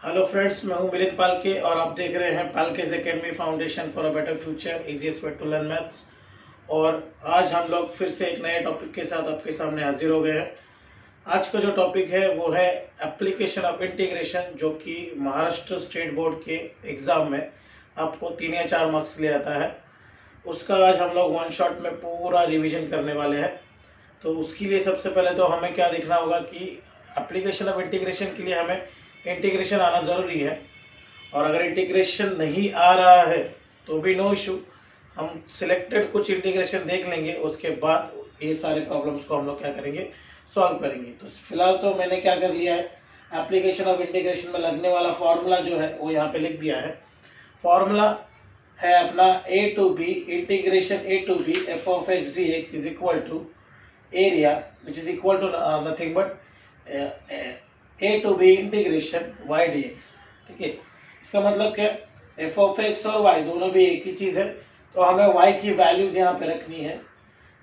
Hello friends, मैं हूं मिलिंद पालके और आप देख रहे हैं पालकेज academy foundation for a better future, easiest way to learn maths. और आज हम लोग फिर से एक नए टॉपिक के साथ आपके सामने हाजिर हो गए हैं। आज का जो टॉपिक है वो है एप्लीकेशन ऑफ इंटीग्रेशन, जो कि महाराष्ट्र स्टेट बोर्ड के एग्जाम में आपको 3 या 4 मार्क्स ले आता है। उसका आज हम लोग वन शॉट में पूरा रिविजन करने वाले हैं। तो उसके लिए सबसे पहले तो हमें क्या देखना होगा कि एप्लीकेशन ऑफ इंटीग्रेशन के लिए हमें इंटीग्रेशन आना ज़रूरी है। और अगर इंटीग्रेशन नहीं आ रहा है तो भी नो इशू, हम सिलेक्टेड कुछ इंटीग्रेशन देख लेंगे, उसके बाद ये सारे प्रॉब्लम्स को हम लोग क्या करेंगे, सॉल्व करेंगे। तो फिलहाल तो मैंने क्या कर लिया है, एप्लीकेशन ऑफ इंटीग्रेशन में लगने वाला फॉर्मूला जो है वो यहाँ पे लिख दिया है। फॉर्मूला है अपना a to b integration a to b f of x d x is equal to area which is equal to nothing but a to b integration y dx। ठीक है, इसका मतलब क्या, एफ ऑफ एक्स और y दोनों भी एक ही चीज है, तो हमें y की वैल्यूज यहाँ पे रखनी है।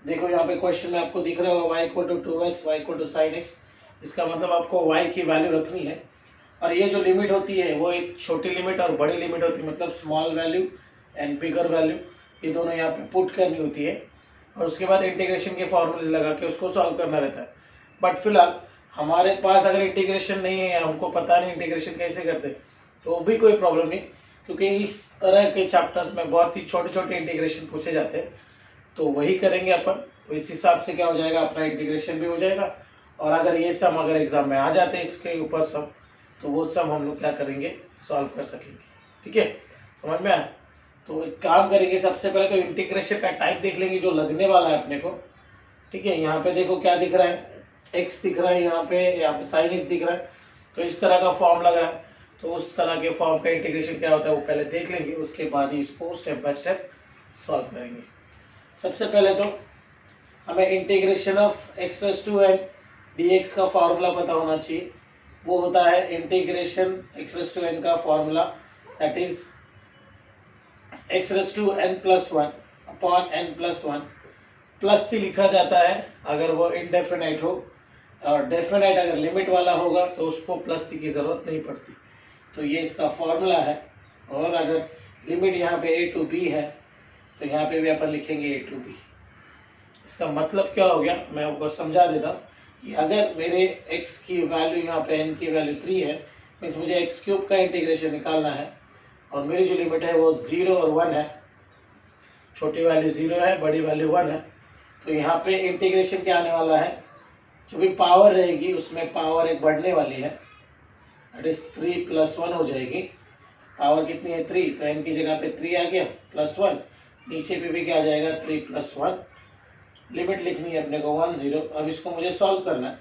देखो यहाँ पे क्वेश्चन में आपको दिख रहा होगा y equal to 2x, y equal to sine x. इसका मतलब आपको y की वैल्यू रखनी है। और ये जो लिमिट होती है वो एक छोटी लिमिट और बड़ी लिमिट होती है, मतलब small value and bigger value, ये दोनों यहाँ पे पुट करनी होती है। और उसके बाद इंटीग्रेशन के फॉर्मूले लगा के उसको सॉल्व करना रहता है। बट फिलहाल हमारे पास अगर इंटीग्रेशन नहीं है, हमको पता नहीं इंटीग्रेशन कैसे करते, तो भी कोई प्रॉब्लम नहीं, क्योंकि इस तरह के चैप्टर्स में बहुत ही छोटे छोटे इंटीग्रेशन पूछे जाते हैं। तो वही करेंगे अपन। तो इस हिसाब से क्या हो जाएगा, अपना इंटीग्रेशन भी हो जाएगा। और अगर ये सम अगर एग्जाम में आ जाते हैं इसके ऊपर सम, तो वो सम हम लोग क्या करेंगे, सॉल्व कर सकेंगे। ठीक है, समझ में आया? तो एक काम करेंगे, सबसे पहले तो इंटीग्रेशन का टाइप देख लेंगे जो लगने वाला है अपने को। ठीक है, यहाँ पे देखो क्या दिख रहा है, x दिख रहा है, यहाँ पे साइन x दिख रहा है। तो इस तरह का फॉर्म लग रहा है, तो उस तरह के फॉर्म का इंटीग्रेशन क्या होता है वो पहले देख लेंगे, उसके बाद ही इसको स्टेप बाय स्टेप सॉल्व करेंगे। सबसे पहले तो हमें integration of x to n dx का फॉर्मूला पता होना चाहिए। वो होता है इंटीग्रेशन x टू एन का formula, that is x to n plus one upon n plus one. Plus से लिखा जाता है अगर वो इनडेफिनाइट हो, और डेफिनाइट अगर लिमिट वाला होगा तो उसको प्लस सी की जरूरत नहीं पड़ती। तो ये इसका फॉर्मूला है। और अगर लिमिट यहाँ पे a टू b है तो यहाँ पे भी अपन लिखेंगे a टू b। इसका मतलब क्या हो गया, मैं आपको समझा देता हूँ कि अगर मेरे x की वैल्यू यहाँ पे n की वैल्यू 3 है, मीन्स मुझे x क्यूब का इंटीग्रेशन निकालना है, और मेरी जो लिमिट है वो 0 और 1 है। छोटी वैल्यू 0 है, बड़ी वैल्यू 1 है। तो यहाँ पे इंटीग्रेशन क्या आने वाला है, जो भी पावर रहेगी उसमें पावर एक बढ़ने वाली है, दैट इज 3 प्लस 1 हो जाएगी। पावर कितनी है, 3, तो n की जगह पे 3 आ गया प्लस 1, नीचे पे भी क्या आ जाएगा 3 प्लस 1। लिमिट लिखनी है अपने को 1 0। अब इसको मुझे सॉल्व करना है।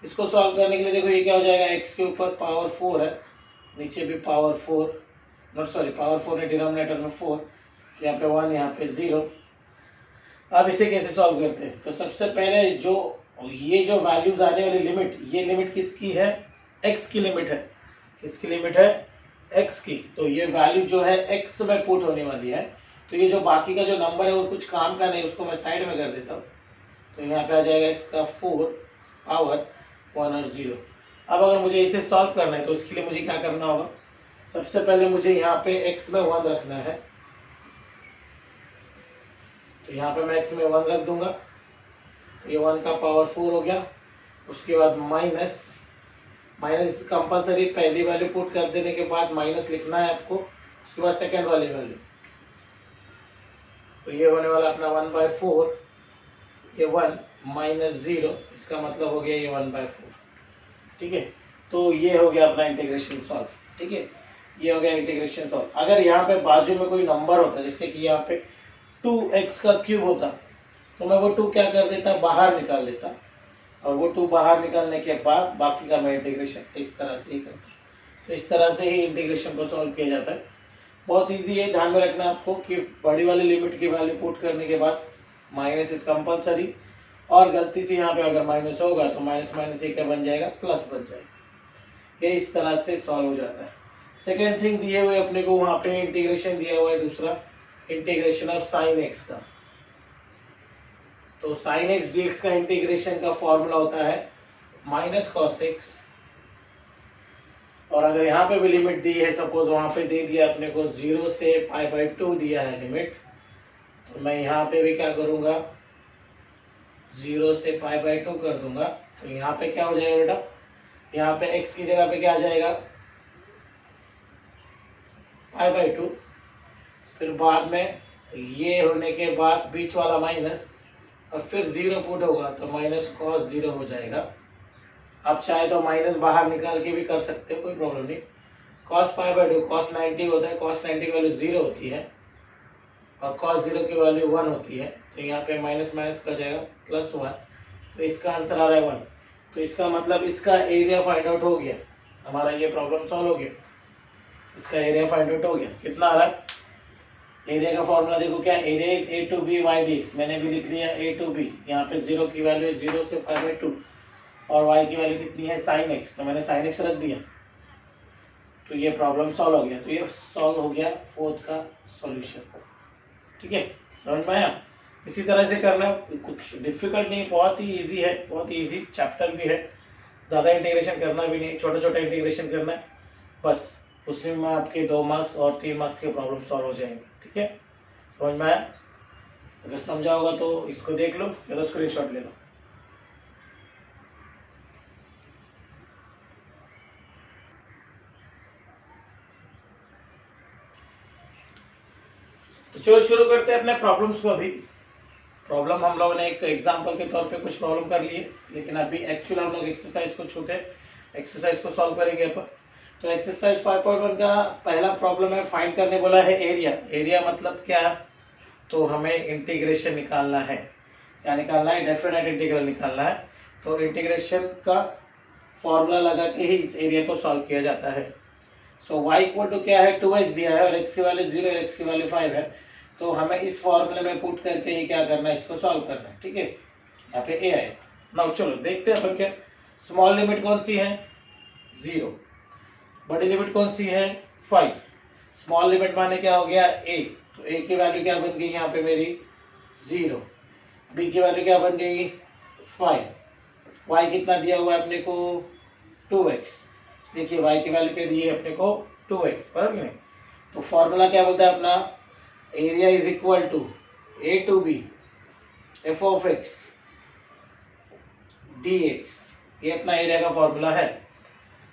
इसको सॉल्व करने के लिए देखो ये क्या हो जाएगा, x के ऊपर पावर 4 है, नीचे भी पावर 4, नॉट सॉरी पावर 4 है डिनोमिनेटर में 4, यहाँ पे 1 यहाँ पे 0। अब इसे कैसे सॉल्व करते हैं, तो सबसे पहले जो ये जो वैल्यूज आने वाली लिमिट, ये लिमिट किसकी है, x की लिमिट है। किसकी लिमिट है, x की। तो ये वैल्यू जो है x में पुट होने वाली है। तो ये जो बाकी का जो नंबर है वो कुछ काम का नहीं, उसको मैं साइड में कर देता हूँ। तो यहाँ पे आ जाएगा x का 4 पावर 1 और 0। अब अगर मुझे इसे सॉल्व करना है तो इसके लिए मुझे क्या करना होगा, सबसे पहले मुझे यहाँ पे x में 1 रखना है। तो यहाँ पे मैं x में 1 रख दूंगा, ये 1 का पावर 4 हो गया। उसके बाद माइनस कंपलसरी, पहली वैल्यू पुट कर देने के बाद माइनस लिखना है आपको, उसके बाद सेकंड वाली वैल्यू। तो ये होने वाला अपना 1/4, ये 1 माइनस 0, इसका मतलब हो गया ये 1/4। ठीक है, तो ये हो गया अपना इंटीग्रेशन सॉल्व। ठीक है, ये हो गया इंटीग्रेशन सॉल्व। अगर यहाँ पे बाजू में कोई नंबर होता, जैसे कि यहाँ पे 2x का क्यूब होता, तो मैं वो 2 क्या कर देता, बाहर निकाल लेता, और वो 2 बाहर निकालने के बाद बाकी का मैं इंटीग्रेशन इस तरह से ही करता। तो इस तरह से ही इंटीग्रेशन को सॉल्व किया जाता है। बहुत इजी है, ध्यान में रखना आपको कि बड़ी वाली लिमिट की वैल्यू पुट करने के बाद माइनस इज कंपलसरी, और गलती से यहाँ पे अगर माइनस होगा तो माइनस माइनस ये क्या बन जाएगा, प्लस बन जाएगा। ये इस तरह से सॉल्व हो जाता है। सेकेंड थिंग दिए हुए अपने को वहां पे इंटीग्रेशन दिया हुआ है दूसरा, इंटीग्रेशन ऑफ साइन एक्स का। तो साइन एक्स डीएक्स का इंटीग्रेशन का फॉर्मूला होता है माइनस कॉस एक्स और अगर यहाँ पे भी लिमिट दी है, सपोज वहाँ पे दे दिया अपने को 0 से π/2 दिया है लिमिट, तो मैं यहाँ पे भी क्या करूँगा 0 से π/2 कर दूंगा। तो यहाँ पे क्या हो जाएगा बेटा, यहाँ पे x की जगह पे क्या आ जाएगा π/2, फिर बाद में ये होने के बाद बीच वाला माइनस, और फिर 0 पुट होगा तो माइनस cos 0 हो जाएगा। आप चाहे तो माइनस बाहर निकाल के भी कर सकते हो, कोई प्रॉब्लम नहीं। cos π/2 cos 90 होता है, cos 90 की वैल्यू 0 होती है और cos 0 की वैल्यू 1 होती है, तो यहाँ पे माइनस माइनस का जाएगा +1, तो इसका आंसर आ रहा है 1। तो इसका मतलब इसका एरिया फाइंड आउट हो गया, हमारा ये प्रॉब्लम सॉल्व हो गया, इसका एरिया फाइंड आउट हो गया। कितना आ रहा है एरिया का फॉर्मूला देखो, क्या area is a to b y dx, मैंने भी लिख लिया a to b, यहाँ पे 0 की वैल्यू है 0 से π/2 और y की वैल्यू कितनी है sin x, तो मैंने sin x रख दिया, तो ये प्रॉब्लम सॉल्व हो गया। तो ये सॉल्व हो गया फोर्थ का सॉल्यूशन। ठीक है, समझ में आया। इसी तरह से करना, कुछ डिफिकल्ट नहीं, बहुत ही इजी है, बहुत ही इजी चैप्टर भी है, ज़्यादा इंटीग्रेशन करना भी नहीं, छोटा छोटा इंटीग्रेशन करना है बस, उसमें में आपके 2 मार्क्स और 3 मार्क्स के प्रॉब्लम सॉल्व हो जाएंगे। ठीक है, समझ में आया। अगर समझा होगा तो इसको देख लो या तो स्क्रीनशॉट ले लो। तो चलो शुरू करते हैं अपने प्रॉब्लम्स को। अभी प्रॉब्लम हम लोगों ने एक एग्जांपल के तौर पे कुछ प्रॉब्लम कर लिए, लेकिन अभी एक्चुअल हम लोग एक्सरसाइज को छूटे, एक्सरसाइज को सॉल्व करेंगे अपन। तो एक्सरसाइज 5.1 का पहला प्रॉब्लम है, फाइंड करने बोला है एरिया। एरिया मतलब क्या है, तो हमें इंटीग्रेशन निकालना है। क्या निकालना है, डेफिनेट इंटीग्रल निकालना है। तो इंटीग्रेशन का फॉर्मूला लगा के ही इस एरिया को सॉल्व किया जाता है। सो y इक्वल टू क्या है 2x दिया है और x की वैल्यू 0 और x की वैल्यू 5 है, तो हमें इस फॉर्मूले में पुट करके ही क्या करना है, इसको सॉल्व करना है। ठीक है, यहाँ पे a आए। नाउ चलो देखते हैं अपन क्या, स्मॉल लिमिट कौन सी है 0, बड़ी लिमिट कौन सी है 5। स्मॉल लिमिट माने क्या हो गया a, तो a की वैल्यू क्या बन गई यहाँ पे मेरी 0, b की वैल्यू क्या बन गई 5, y कितना दिया हुआ है अपने को 2x, देखिए y की वैल्यू क्या दी है अपने को 2x, बराबर नहीं। तो फॉर्मूला क्या बोलता है अपना, area is equal to a to b f of x dx, ये अपना एरिया का फॉर्मूला है।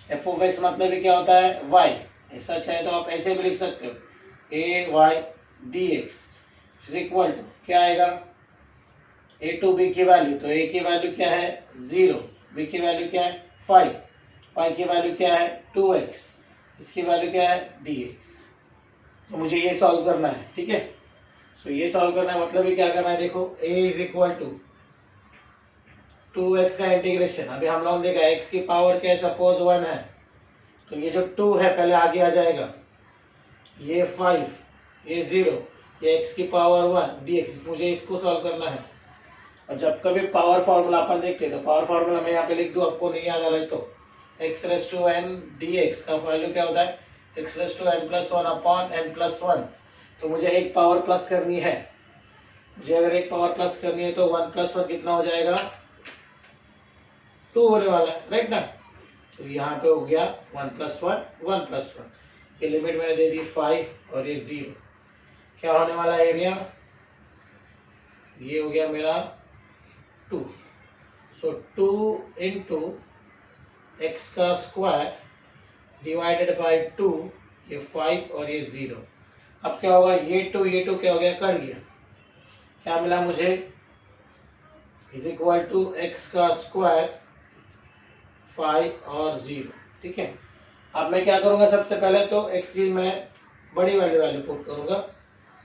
f of x मतलब भी क्या होता है y, ऐसा चाहे तो आप ऐसे भी लिख सकते हो a y dx is equal to क्या आएगा a to b की वैल्यू, तो a की वैल्यू क्या है 0, b की वैल्यू क्या है 5, y की वैल्यू क्या है 2x, इसकी वैल्यू क्या है dx। तो मुझे ये सॉल्व करना है। ठीक है, सो ये सॉल्व करना है मतलब ये क्या करना है, देखो a is equal to 2x का इंटीग्रेशन, अभी हम लोग देखा x की पावर क्या है, सपोज 1 है, तो ये जो 2 है पहले आगे आ जाएगा, ये 5, ये 0, ये x की पावर 1 dx, मुझे इसको सॉल्व करना है। और जब कभी पावर फॉर्मूला अपन देखते हैं तो पावर फॉर्मूला मैं यहाँ पे लिख दूं, आपको नहीं याद आ रहा है तो x raise to n dx का वैल्यू क्या होता है x raise to n plus 1 upon n plus 1। तो मुझे एक पावर प्लस करनी है, मुझे अगर एक पावर प्लस करनी है तो 1 प्लस 1 कितना हो जाएगा 2 होने वाला है, राइट ना। तो यहाँ पे हो गया 1 प्लस 1 1 प्लस 1, ये लिमिट मैंने दे दी 5 और ये 0, क्या होने वाला एरिया, ये हो गया मेरा 2। सो 2 इंटू एक्स का स्क्वायर डिवाइडेड बाय 2, ये 5 और ये 0। अब क्या होगा, ये 2 क्या हो गया कट गया, क्या मिला मुझे इज इक्वल टू एक्स का स्क्वायर 5 और 0। ठीक है, अब मैं क्या करूंगा, सबसे पहले तो एक्स की मैं बड़ी वैल्यू पुट करूंगा,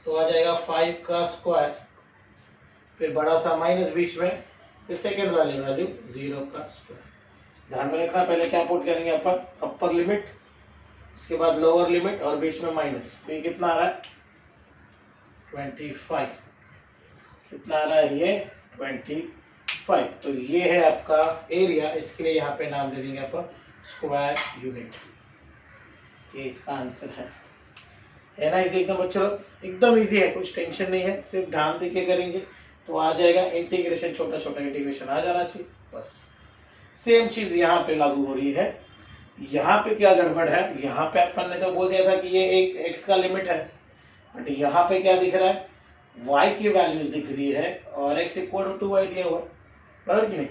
तो आ जाएगा 5 का स्क्वायर, फिर बड़ा सा माइनस बीच में, फिर सेकेंड वाली वैल्यू 0 का स्क्वायर। ध्यान में रखना पहले क्या पुट करेंगे अपन, अपर लिमिट, इसके बाद लोअर लिमिट और बीच में माइनस। तो ये कितना आ रहा है 25, कितना आ रहा है ये 25। तो ये है आपका एरिया, इसके लिए यहाँ पे नाम दे देंगे अपन स्क्वायर यूनिट, ये इसका आंसर है ना। इसे एकदम बच्चों एकदम इजी है, कुछ टेंशन नहीं है, सिर्फ ध्यान देके करेंगे तो आ जाएगा। इंटीग्रेशन छोटा छोटा इंटीग्रेशन आ जाना चाहिए बस। सेम चीज यहाँ पे लागू हो रही है, यहाँ पे क्या गड़बड़ है, यहाँ पे अपन ने तो बोल दिया था कि ये एक एक्स का लिमिट है, बट यहाँ पे क्या दिख रहा है, y की वैल्यूज दिख रही है और x इक्वल टू 2y दिया हुआ है, बराबर कि नहीं।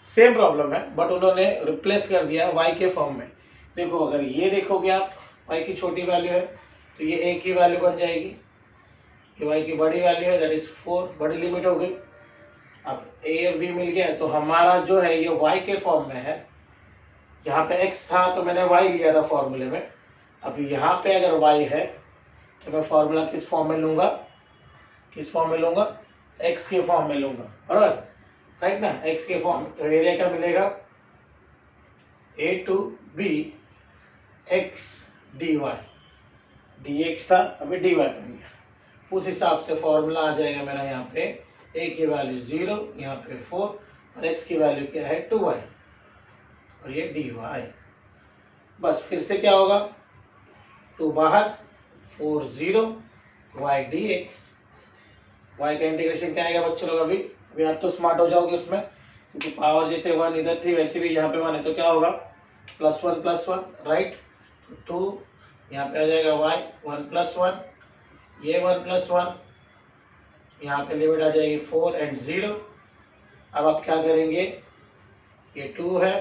सेम प्रॉब्लम है बट उन्होंने रिप्लेस कर दिया y के फॉर्म में। देखो अगर ये देखोगे आप, y की छोटी वैल्यू है तो ये a की वैल्यू बन जाएगी, ये y की बड़ी वैल्यू है दैट इज 4, बड़ी लिमिट हो गई। अब a और b मिल गया तो हमारा जो है ये y के फॉर्म में है, यहाँ पे x था तो मैंने y लिया था फॉर्मूले में। अब यहाँ पे अगर y है तो मैं फॉर्मूला किस फॉर्म में लूंगा, किस फॉर्म में लूंगा, x के फॉर्म में लूंगा, बराबर राइट ना, x के फॉर्म में। तो एरिया क्या मिलेगा, a to b x dy, dx था अभी dy बन गया, उस हिसाब से फॉर्मूला आ जाएगा मेरा यहाँ पे a की वैल्यू 0, यहाँ पे 4 और x की वैल्यू क्या है 2y और ये dy। बस फिर से क्या होगा, 2 बाहर 4 0 y dx, y का इंटीग्रेशन क्या आएगा बच्चों लोग, अभी आप तो स्मार्ट हो जाओगे उसमें, क्योंकि पावर जैसे 1 इधर थी वैसे भी यहाँ पे 1 है तो क्या होगा +1 राइट। तो 2 यहाँ पे आ जाएगा y 1 + 1, ये 1 + 1, यहाँ पे लिमिट आ जाएगी 4 एंड 0। अब आप क्या करेंगे, ये 2 है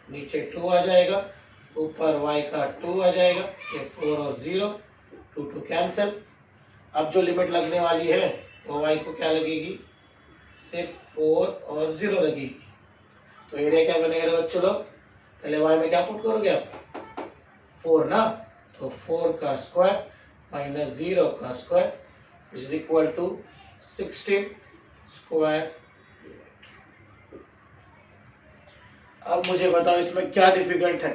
नीचे 2 आ जाएगा, ऊपर y का 2 आ जाएगा, ये 4 और 0 2 2 कैंसिल। अब जो लिमिट लगने वाली है वो y को क्या लगेगी, सिर्फ 4 और 0 लगेगी। तो एरिया क्या बनेगा बच्चों लोग, पहले y में क्या पुट करोगे आप, 4 ना, तो 4 का स्क्वायर माइनस 0 का square is equal to 16 square. अब मुझे बताओ इसमें क्या डिफिकल्ट है,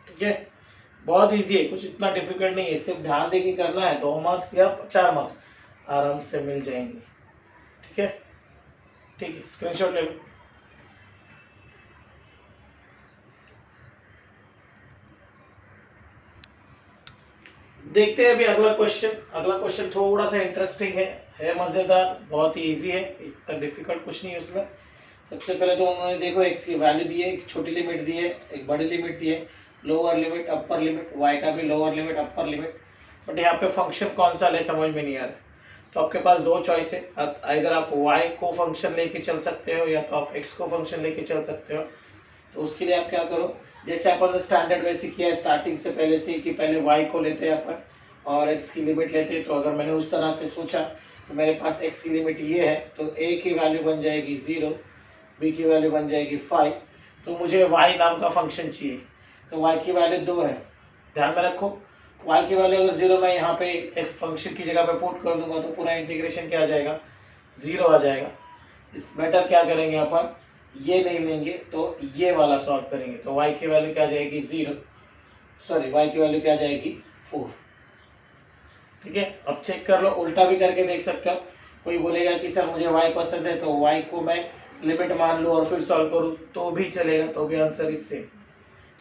ठीक है, बहुत इजी है, कुछ इतना डिफिकल्ट नहीं है, सिर्फ ध्यान दे के करना है, 2 मार्क्स या 4 मार्क्स आराम से मिल जाएंगे, ठीक है, ठीक है, स्क्रीनशॉट ले लो। देखते हैं अभी अगला क्वेश्चन। अगला क्वेश्चन थोड़ा सा इंटरेस्टिंग है मजेदार, बहुत ही इजी है, इतना डिफिकल्ट कुछ नहीं है उसमें। सबसे पहले तो उन्होंने देखो एक्स की वैल्यू दी है, एक छोटी लिमिट दी है, एक बड़ी लिमिट दी है, lower limit upper limit, y का भी lower limit upper limit, but यहाँ पे फंक्शन कौन सा ले समझ में नहीं आ रहा। तो आपके पास 2 चॉइस है, इधर आप y को फंक्शन लेके चल सकते हो या तो आप x को फंक्शन लेके चल सकते हो। तो उसके लिए आप क्या करो, जैसे अपन स्टैंडर्ड वैसे किया है स्टार्टिंग से पहले से कि पहले y को लेते हैं अपन और x की लिमिट लेते हैं। तो अगर मैंने उस तरह से सोचा तो मेरे पास x की लिमिट ये है, तो a की वैल्यू बन जाएगी 0, b की वैल्यू बन जाएगी 5, तो मुझे y नाम का फंक्शन चाहिए। तो y की वैल्यू 2 है, ध्यान में रखो, y की वैल्यू अगर 0 मैं यहाँ पे एक फंक्शन की जगह पे पुट कर दूंगा तो पूरा इंटीग्रेशन क्या आ जाएगा, 0 आ जाएगा। इस बेटर क्या करेंगे अपन, ये नहीं लेंगे तो ये वाला सॉल्व करेंगे। तो y की वैल्यू क्या जाएगी 0, सॉरी y की वैल्यू क्या जाएगी 4, ठीक है। अब चेक कर लो, उल्टा भी करके देख सकते हो। कोई बोलेगा कि सर मुझे y पसंद है तो y को मैं लिमिट मान लूँ और फिर सॉल्व करूँ तो भी चलेगा, तो भी आंसर इज सेम।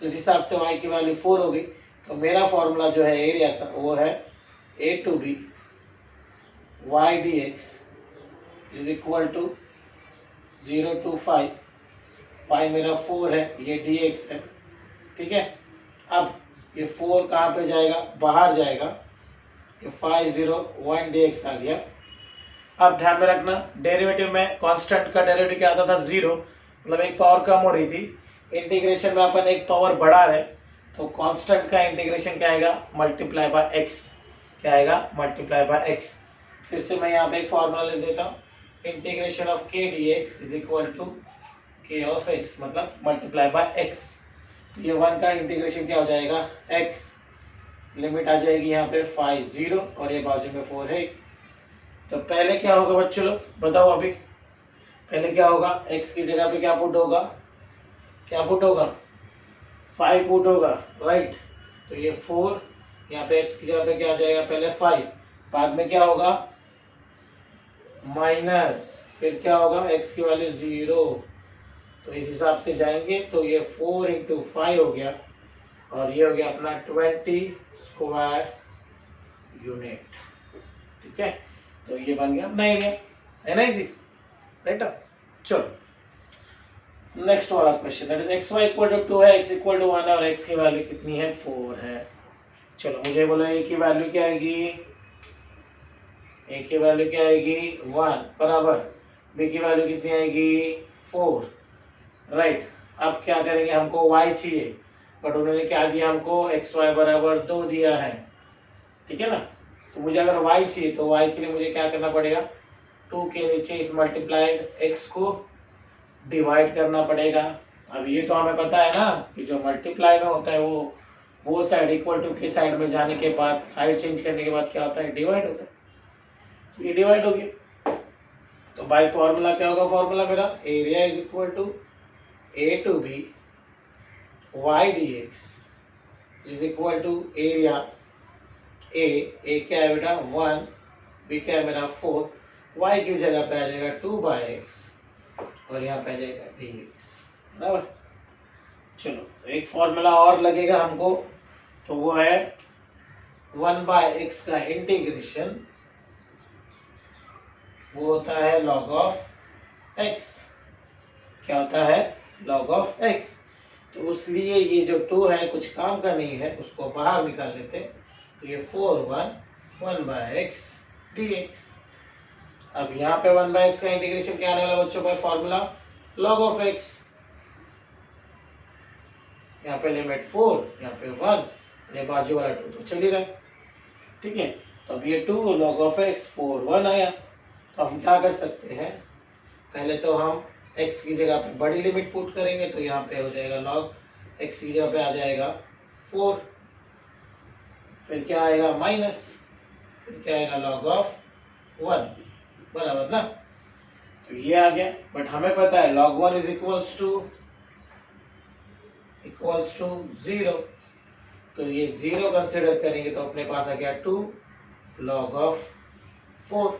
तो इस हिसाब से y की वैल्यू 4 हो गई। तो मेरा फॉर्मूला जो है एरिया का वो है a to b y dx is equal to 0 to 5, pi मेरा 4 है, ये dx है, ठीक है। अब ये 4 कहाँ पे जाएगा, बाहर जाएगा, ये 5 0 1 dx आ गया। अब ध्यान में रखना डेरिवेटिव में कांस्टेंट का डेरिवेटिव क्या आता था 0, मतलब एक पावर कम हो रही थी। इंटीग्रेशन में अपन एक पावर बढ़ा रहे, तो कांस्टेंट का इंटीग्रेशन क्या आएगा, मल्टीप्लाई बाय एक्स, क्या आएगा मल्टीप्लाई बाय एक्स। फिर से मैं यहाँ पे एक फॉर्मूला लिख देता हूँ, integration of k dx is equal to k of x, मतलब मल्टीप्लाई बाय x। तो ये 1 का इंटीग्रेशन क्या हो जाएगा x, लिमिट आ जाएगी यहाँ पे 5 0 और ये बाजू में 4 है। तो पहले क्या होगा बच्चों लोग बताओ, अभी पहले क्या होगा, x की जगह पे क्या पुट होगा, क्या पुट होगा 5 पुट होगा, राइट। तो ये 4, यहाँ पे x की जगह पे क्या आ जाएगा, पहले 5, बाद में क्या होगा माइनस, फिर क्या होगा x की वैल्यू 0। तो इस हिसाब से जाएंगे तो ये 4 × 5 हो गया और ये हो गया अपना 20 स्क्वायर यूनिट, ठीक है। तो ये बन गया अपना एरिया, है ना इजी, राइट। चलो नेक्स्ट वाला question, that is x y equal to 2 है, एक्स इक्वल टू 1 है और एक्स की वैल्यू कितनी है 4 है। चलो मुझे बोलो ए की वैल्यू क्या आएगी, ए की वैल्यू क्या आएगी 1 बराबर, बी की वैल्यू कितनी आएगी 4, राइट। अब क्या करेंगे, हमको y चाहिए बट उन्होंने क्या दिया हमको एक्स वाई बराबर 2 दिया है, ठीक है ना। तो मुझे अगर y चाहिए तो y के लिए मुझे क्या करना पड़ेगा, 2 के नीचे इस मल्टीप्लाइड x को डिवाइड करना पड़ेगा। अब ये तो हमें पता है ना कि जो मल्टीप्लाई में होता है वो साइड इक्वल टू के साइड में जाने के बाद, साइड चेंज करने के बाद क्या होता है, डिवाइड होता है। तो ये डिवाइड हो गया, तो बाय फॉर्मूला क्या होगा, फॉर्मूला मेरा area is equal to a to b y d x is equal to area a क्या है बेटा 1, बी क्या है मेरा 4, वाई की जगह पे आ जाएगा 2/x और यहाँ पे आ जाएगा dx, बराबर। चलो एक फॉर्मूला और लगेगा हमको, तो वो है 1/x का इंटीग्रेशन, वो होता है log ऑफ x। क्या होता है, log ऑफ x। तो उसलिए ये जो 2 है कुछ काम का नहीं है, उसको बाहर निकाल लेते, तो ये 1/x dx। अब यहाँ पे 1/x का इंटीग्रेशन क्या आने वाला बच्चों, by formula log of x। यहाँ पे लिमिट 4, यहाँ पे 1, ये बाजू वाला 2 तो चल ही रहा है, ठीक है। तो अब ये 2 log ऑफ x 4 1 आया, तो हम क्या कर सकते हैं, पहले तो हम x की जगह पे बड़ी लिमिट पुट करेंगे, तो यहाँ पे हो जाएगा log x की जगह पे आ जाएगा 4, फिर क्या आएगा माइनस, फिर क्या आएगा log ऑफ 1, बराबर ना। तो ये आ गया, बट हमें पता है log 1 इज इक्वल्स टू 0, तो ये 0 कंसिडर करेंगे तो अपने पास आ गया 2 log ऑफ 4।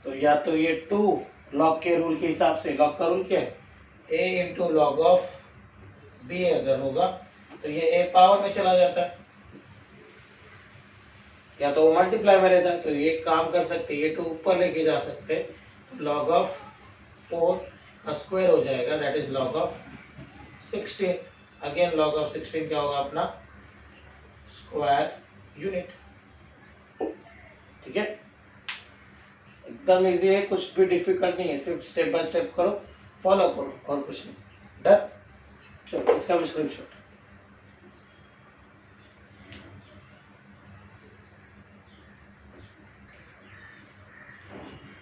तो या तो ये 2 log के रूल के हिसाब से, log का रूल क्या है a into log of b अगर होगा तो ये a पावर में चला जाता है, या तो वो मल्टीप्लाई में रहता है। तो ये काम कर सकते, ये 2 ऊपर लेके जा सकते, तो log ऑफ 4 का स्क्वायर हो जाएगा, that is log of 16। Again log of 16 क्या होगा अपना स्क्वायर यूनिट, ठीक है। एकदम इजी है, कुछ भी डिफिकल्ट नहीं है, सिर्फ स्टेप बाय स्टेप करो, फॉलो करो और कुछ नहीं, डन। चलो इसका भी स्क्रीनशॉट।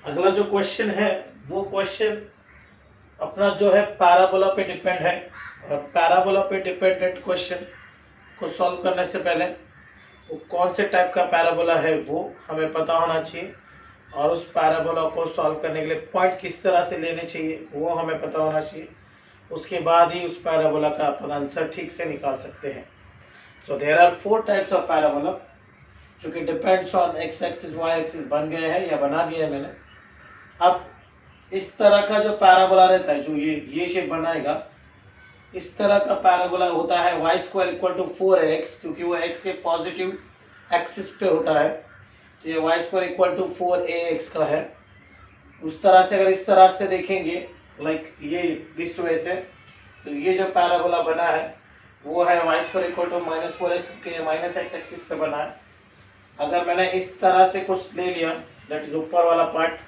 अगला जो क्वेश्चन है वो क्वेश्चन अपना जो है पैराबोला पे डिपेंड है, और पैराबोला पे डिपेंडेंट क्वेश्चन को सॉल्व करने से पहले वो कौन से टाइप का पैराबोला है वो हमें पता होना चाहिए, और उस पैराबोला को सॉल्व करने के लिए पॉइंट किस तरह से लेने चाहिए वो हमें पता होना चाहिए। उसके बाद ही उस पैराबोला का अपन आंसर ठीक से निकाल सकते हैं। So there are 4 types of parabola जो कि depends on x axis y axis बन गए हैं या बना दिए हैं मैंने। अब इस तरह का जो पैराबोला रहता है, जो ये शेप बनाएगा, इस तरह का पैराबोला होता है y square equal to 4x, क्योंकि वो x के पॉजिटिव एक्सिस पे होता है, तो ये Y square equal to 4ax का है। उस तरह से अगर इस तरह से देखेंगे, लाइक ये दिस वे से, तो ये जो पैराबोला बना है वो है y square equal to -4x, क्योंकि ये माइनस एक्स एक्सिस पे बना है। अगर मैंने इस तरह से कुछ ले लिया, दैट इज ऊपर वाला पार्ट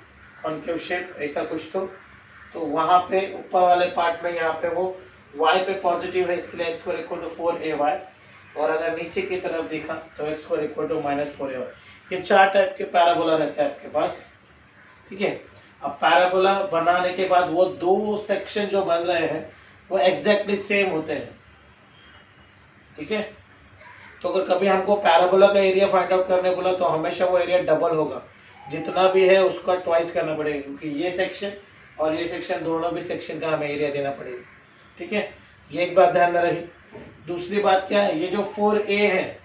कॉन्केव शेप, ऐसा कुछ, तो वहां पे ऊपर वाले पार्ट में यहाँ पे वो y पे पॉजिटिव है, इसके लिए x square equal to 4ay, और अगर नीचे की तरफ देखा तो x square equal to -4ay। ये 4 टाइप के पैराबोला रहता है आपके पास, ठीक है। अब पैराबोला बनाने के बाद वो 2 सेक्शन जो बन रहे हैं वो एग्जैक्टली सेम होते हैं, ठीक है। तो अगर कभी हमको पैराबोला का एरिया फाइंड आउट करने बोला तो हमेशा वो एरिया डबल होगा, जितना भी है उसका ट्वाइस करना पड़ेगा, क्योंकि ये सेक्शन और ये सेक्शन दोनों भी सेक्शन का हमें एरिया देना पड़ेगा, ठीक है। ये एक बात ध्यान में रही। दूसरी बात क्या है, ये जो 4a है,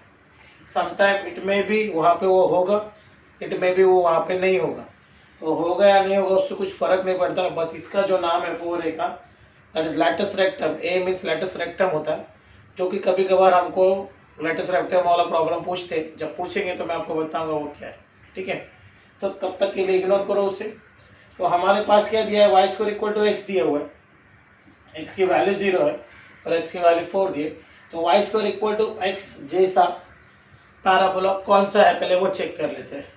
समटाइम इट में भी वहां पे वो होगा, इट में भी वो वहां पे नहीं होगा, तो होगा या नहीं होगा उससे कुछ फर्क नहीं पड़ता। बस इसका जो नाम है 4a का, that is lattice rectum. a means lattice rectum होता है, जो कि कभी कभार हमको लैटिस रेक्टम वाला प्रॉब्लम पूछते, जब पूछेंगे तो मैं आपको बताऊंगा वो क्या है, ठीक है। तो तब तक के लिए इग्नोर करो उसे। तो हमारे पास क्या दिया है, y square equal to x दिया हुआ है, x की वैल्यू 0 है और x की वैल्यू 4 दिए, तो y square equal to x जैसा पैराबोला कौन सा है पहले वो चेक कर लेते हैं।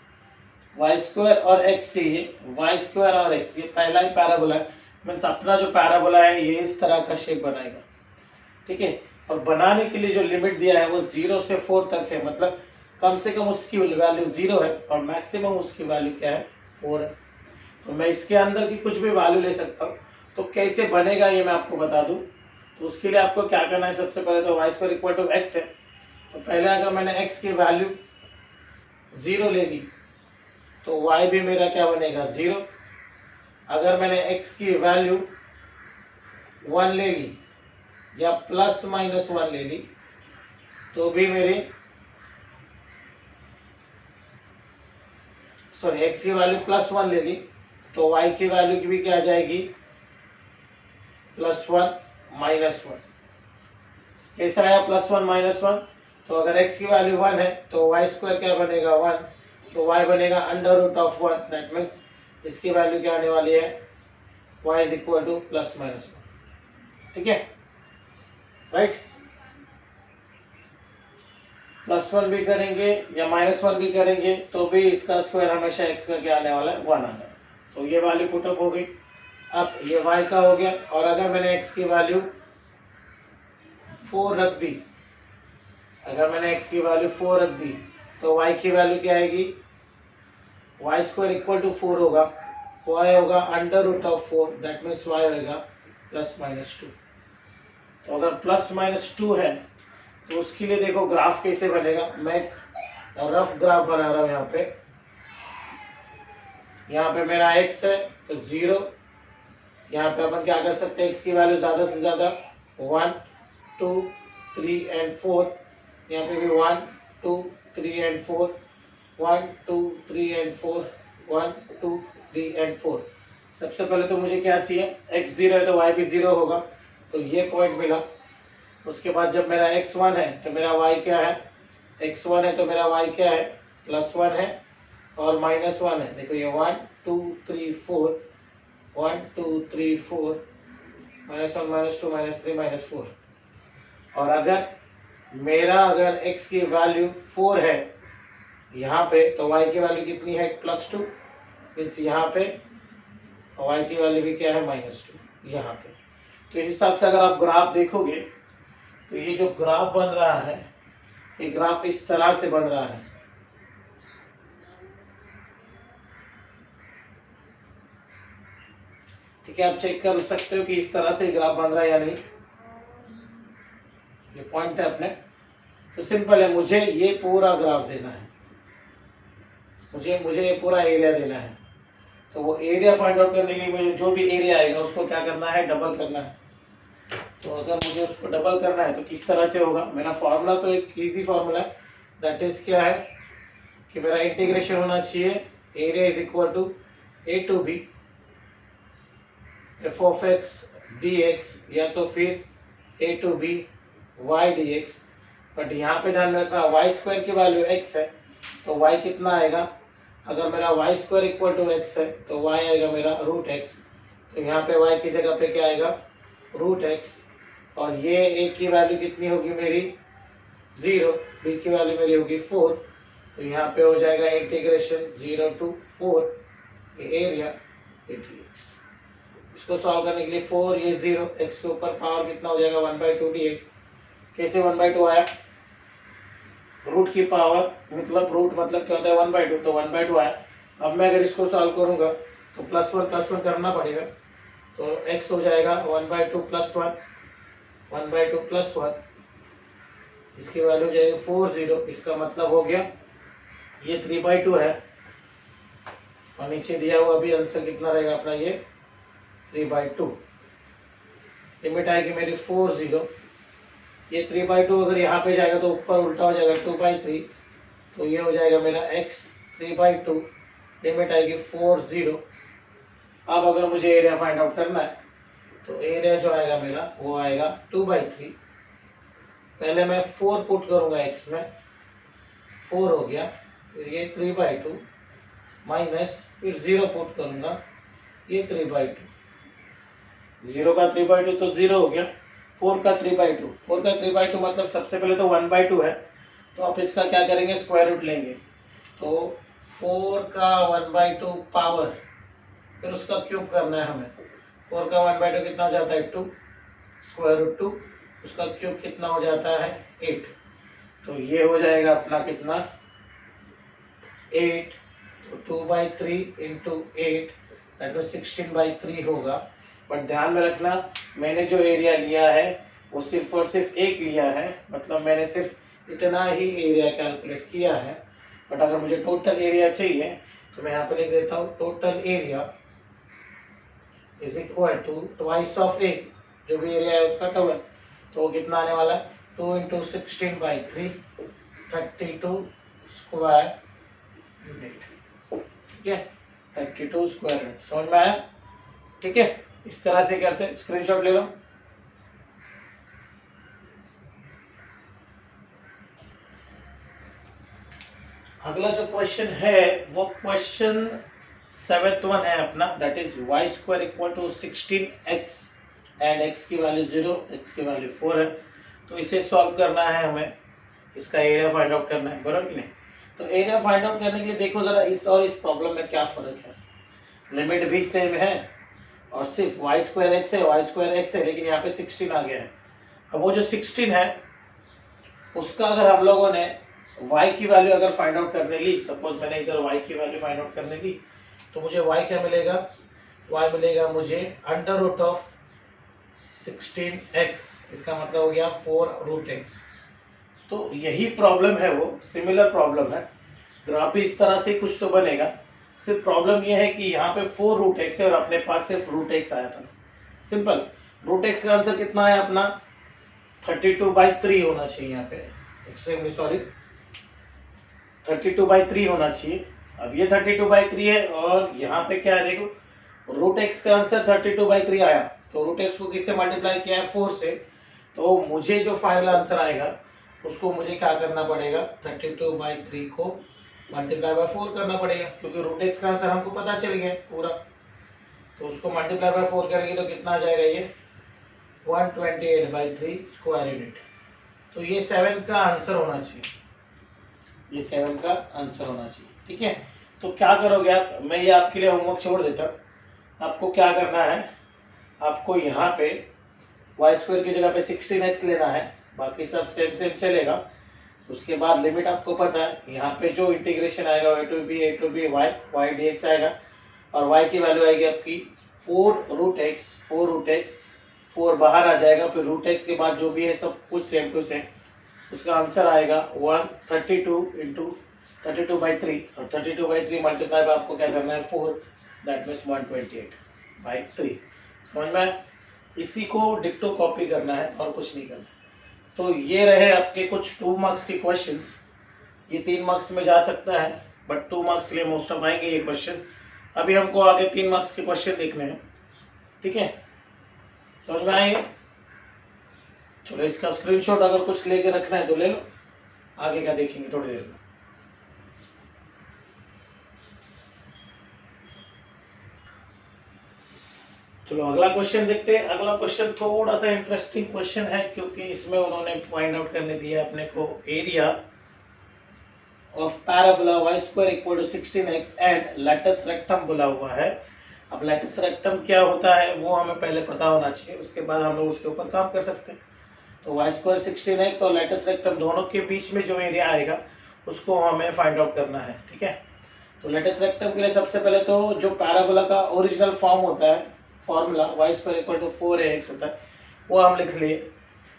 वाई स्क्वायर और एक्स चाहिए, वाई स्क्वायर और एक्स, ये पहला ही पैराबोला है, मीन्स अपना जो पैराबोला है ये इस तरह का शेप बनाएगा, ठीक है। और बनाने के लिए जो लिमिट दिया है वो 0 से 4 तक है, मतलब कम से कम उसकी वैल्यू 0 है और मैक्सिमम उसकी वैल्यू क्या है 4 है। तो मैं इसके अंदर की कुछ भी वैल्यू ले सकता हूँ। तो कैसे बनेगा ये मैं आपको बता दूं। तो उसके लिए आपको क्या करना है, सबसे पहले तो y square equal to x है, तो पहले अगर मैंने एक्स की वैल्यू 0 ले ली तो वाई भी मेरा क्या बनेगा 0। अगर मैंने एक्स की वैल्यू 1 ले ली या प्लस माइनस 1 ले ली तो भी मेरे एक्स की वैल्यू प्लस 1 ले ली तो वाई की वैल्यू की भी क्या आ जाएगी +1 -1। कैसा आया +1 -1, तो अगर x की वैल्यू 1 है तो वाई स्क्वायर क्या बनेगा 1, तो y बनेगा √1, दैट मीन्स इसकी वैल्यू क्या आने वाली है y इज इक्वल टू +-1, ठीक है, राइट। +1 भी करेंगे या -1 भी करेंगे तो भी इसका स्क्वायर हमेशा x का क्या आने वाला है 1 आता है। तो ये वैल्यू पुटअप हो गई। अब ये y का हो गया, और अगर मैंने x की वैल्यू 4 रख दी, अगर मैंने x की वैल्यू 4 रख दी तो y की वैल्यू क्या आएगी, वाई स्क्वायर इक्वल टू 4 होगा, y होगा √4, दैट मीन्स y होगा +-2। तो अगर +-2 है तो उसके लिए देखो ग्राफ कैसे बनेगा। मैं एक रफ ग्राफ बना रहा हूँ यहाँ पे मेरा x है तो 0, यहाँ पे अपन क्या कर सकते हैं, x की वैल्यू ज्यादा से ज्यादा 1, 2, 3 एंड 4, यहाँ पे भी 1, 2, 3 एंड 4, 1, 2, 3 एंड 4, 1, 2, 3 एंड 4। सबसे पहले तो मुझे क्या चाहिए, x 0 है तो y भी 0 होगा, तो ये पॉइंट मिला। उसके बाद जब मेरा x1 है तो मेरा y क्या है, x1 है तो मेरा y क्या है +1 है और -1 है। देखो ये 1, 2, 3, 4, 1, 2, 3, 4, -1, -2, -3, -4। और अगर x की वैल्यू 4 है यहाँ पे तो y की वैल्यू कितनी है +2, मीन्स यहाँ पे y की वैल्यू भी क्या है -2 यहाँ पे। तो इस हिसाब से अगर आप ग्राफ देखोगे तो ये जो ग्राफ बन रहा है ये ग्राफ इस तरह से बन रहा है, ठीक है। आप चेक कर सकते हो कि इस तरह से ग्राफ बन रहा है या नहीं। ये पॉइंट है अपने, तो सिंपल है, मुझे ये पूरा ग्राफ देना है, मुझे ये पूरा एरिया देना है। तो वो एरिया फाइंड आउट करने के लिए मुझे जो भी एरिया आएगा उसको क्या करना है, डबल करना है। तो अगर मुझे उसको डबल करना है तो किस तरह से होगा, मेरा फॉर्मूला तो एक इजी फॉर्मूला है, दैट इज क्या है कि मेरा इंटीग्रेशन होना चाहिए area is equal to a to b f(x) dx या तो फिर a to b y dx। But यहाँ पे ध्यान रखना वाई स्क्वायर की वैल्यू x है तो y कितना आएगा, अगर मेरा y square equal to x है तो y आएगा मेरा √x, तो यहाँ पे y की जगह पे क्या आएगा √x, और ये a की वैल्यू कितनी होगी मेरी 0, b की वैल्यू मेरी होगी 4, तो यहाँ पे हो जाएगा इंटीग्रेशन 0 to 4 एरिया dx। इसको सॉल्व करने के लिए 4 ये 0, x के ऊपर पावर कितना हो जाएगा 1/2 dx। कैसे 1/2 आया, रूट की पावर मतलब क्या होता है 1/2, तो 1/2 आया। अब मैं अगर इसको सॉल्व करूंगा तो +1 करना पड़ेगा, तो x हो जाएगा 1/2 +1, 1/2 +1, इसकी वैल्यू हो जाएगी 40। इसका मतलब हो गया ये 3/2 है और नीचे दिया हुआ भी आंसर कितना रहेगा अपना ये 3/2। लिमिट आएगी मेरी 40, ये 3/2 अगर यहाँ पे जाएगा तो ऊपर उल्टा हो जाएगा 2/3, तो ये हो जाएगा मेरा x 3/2, लिमिट आएगी 40। अब अगर मुझे एरिया फाइंड आउट करना है तो एरिया जो आएगा मेरा वो आएगा 2/3। पहले मैं 4 पुट करूंगा x में, 4 हो गया, फिर ये 3/2 माइनस फिर 0 पुट करूंगा, ये 3/2, 0 का 3/2 तो 0 हो गया, 4 का 3/2, 4 का 3/2 मतलब सबसे पहले तो 1/2 है, तो आप इसका क्या करेंगे, स्क्वायर रूट लेंगे। तो 4 का 1/2 पावर, फिर उसका क्यूब करना है हमें। 4 का 1/2 कितना हो जाता है 2, स्क्वायर रूट 2, उसका क्यूब कितना हो जाता है 8। तो ये हो जाएगा अपना कितना 8, तो 2/3 इंटू 8 दैट मीन 16/3 होगा। बट ध्यान में रखना मैंने जो एरिया लिया है वो सिर्फ और सिर्फ एक लिया है, मतलब मैंने सिर्फ इतना ही एरिया कैलकुलेट किया है। बट अगर मुझे टोटल एरिया चाहिए तो मैं यहाँ पे लिख देता हूँ total area is equal to twice of A, जो भी एरिया है उसका डबल। तो वो कितना आने वाला है 2 इंटू 16/3, 32 स्क्वायर यूनिट। ठीक है, 32 स्क्वायर यूनिट। समझ में आया? ठीक है, इस तरह से करते हैं, स्क्रीनशॉट ले लो। अगला जो क्वेश्चन है वो क्वेश्चन 7th वन है अपना, that is y square equal to 16x and x की वैल्यू 0, x की वैल्यू 4 है। तो इसे सॉल्व करना है हमें, इसका एरिया फाइंड आउट करना है, बराबर कि नहीं? तो एरिया फाइंड आउट करने के लिए देखो जरा इस और इस प्रॉब्लम में क्या फर्क है। लिमिट भी सेम है और सिर्फ y स्क्वायर x है, y स्क्वायर x है, लेकिन यहाँ पे 16 आ गया है। अब वो जो 16 है उसका अगर हम लोगों ने y की वैल्यू अगर फाइंड आउट करने ली, सपोज मैंने इधर y की वैल्यू फाइंड आउट करने ली, तो मुझे y क्या मिलेगा, y मिलेगा मुझे अंडर रूट ऑफ 16x, इसका मतलब हो गया 4√x। तो यही प्रॉब्लम है, वो सिमिलर प्रॉब्लम है, ग्राफ भी इस तरह से कुछ तो बनेगा। सिर्फ प्रॉब्लम यह है कि यहाँ पे 4√x है और अपने पास सिर्फ √x आया था। सिंपल, √x का आंसर कितना है अपना 32/3 होना चाहिए, यहाँ पे एक्सट्रीमली सॉरी 32/3 होना चाहिए। अब ये 32/3 है और यहाँ पे क्या है देखो √x का आंसर 32/3 आया, तो √x को किससे मल्टीप्लाई किया है 4 से, तो मुझे जो फाइनल आंसर आएगा उसको मुझे क्या करना पड़ेगा 32/3 को मल्टीप्लाई बाय 4 करना पड़ेगा, क्योंकि √x का आंसर हमको पता चल गया पूरा। तो उसको मल्टीप्लाई बाय 4 करेंगे तो कितना आ जाएगा ये 128/3 स्क्वायर यूनिट। तो ये 7 का आंसर होना चाहिए, ये 7 का आंसर होना चाहिए। ठीक है, तो क्या करोगे आप, मैं ये आपके लिए होमवर्क छोड़ देता हूँ। आपको क्या करना है, आपको यहाँ पे y स्क्वायर की जगह पे 16x लेना है, बाकी सब सेम सेम चलेगा। उसके बाद लिमिट आपको पता है, यहाँ पे जो इंटीग्रेशन आएगा a to b y dx आएगा और y की वैल्यू आएगी आपकी 4√x, 4 बाहर आ जाएगा, फिर √x के बाद जो भी है सब कुछ सेम टू सेम। उसका आंसर आएगा 132 इंटू 32/3 और 32/3 मल्टीप्लाई बाय आपको क्या करना है 4, दैट मीन्स 128/3। समझ में? इसी को डिक्टो कॉपी करना है और कुछ नहीं करना। तो ये रहे आपके कुछ 2 मार्क्स के क्वेश्चंस। ये 3 मार्क्स में जा सकता है बट 2 मार्क्स के लिए मोस्ट ऑफ आएंगे ये क्वेश्चन। अभी हमको आगे 3 मार्क्स के क्वेश्चन देखने हैं। ठीक है, समझ में आएंगे? चलो इसका स्क्रीनशॉट अगर कुछ लेके रखना है तो ले लो, आगे का देखेंगे थोड़ी देर में। चलो अगला क्वेश्चन देखते हैं। अगला क्वेश्चन थोड़ा सा इंटरेस्टिंग क्वेश्चन है, क्योंकि इसमें उन्होंने फाइंड आउट करने दिया अपने को area of parabola y square equal to 16x and latus rectum बोला हुआ है। अब लैटिस रेक्टम क्या होता है वो हमें पहले पता होना चाहिए, उसके बाद हम लोग उसके ऊपर काम कर सकते हैं। तो y स्क्वायर 16x और लैटिस रेक्टम दोनों के बीच में जो एरिया आएगा उसको हमें फाइंड आउट करना है। ठीक है, तो लैटिस रेक्टम के लिए सबसे पहले तो जो पैराबोला का ओरिजिनल फॉर्म होता है, formula y square equal to 4ax होता है, वो हम लिख लिए।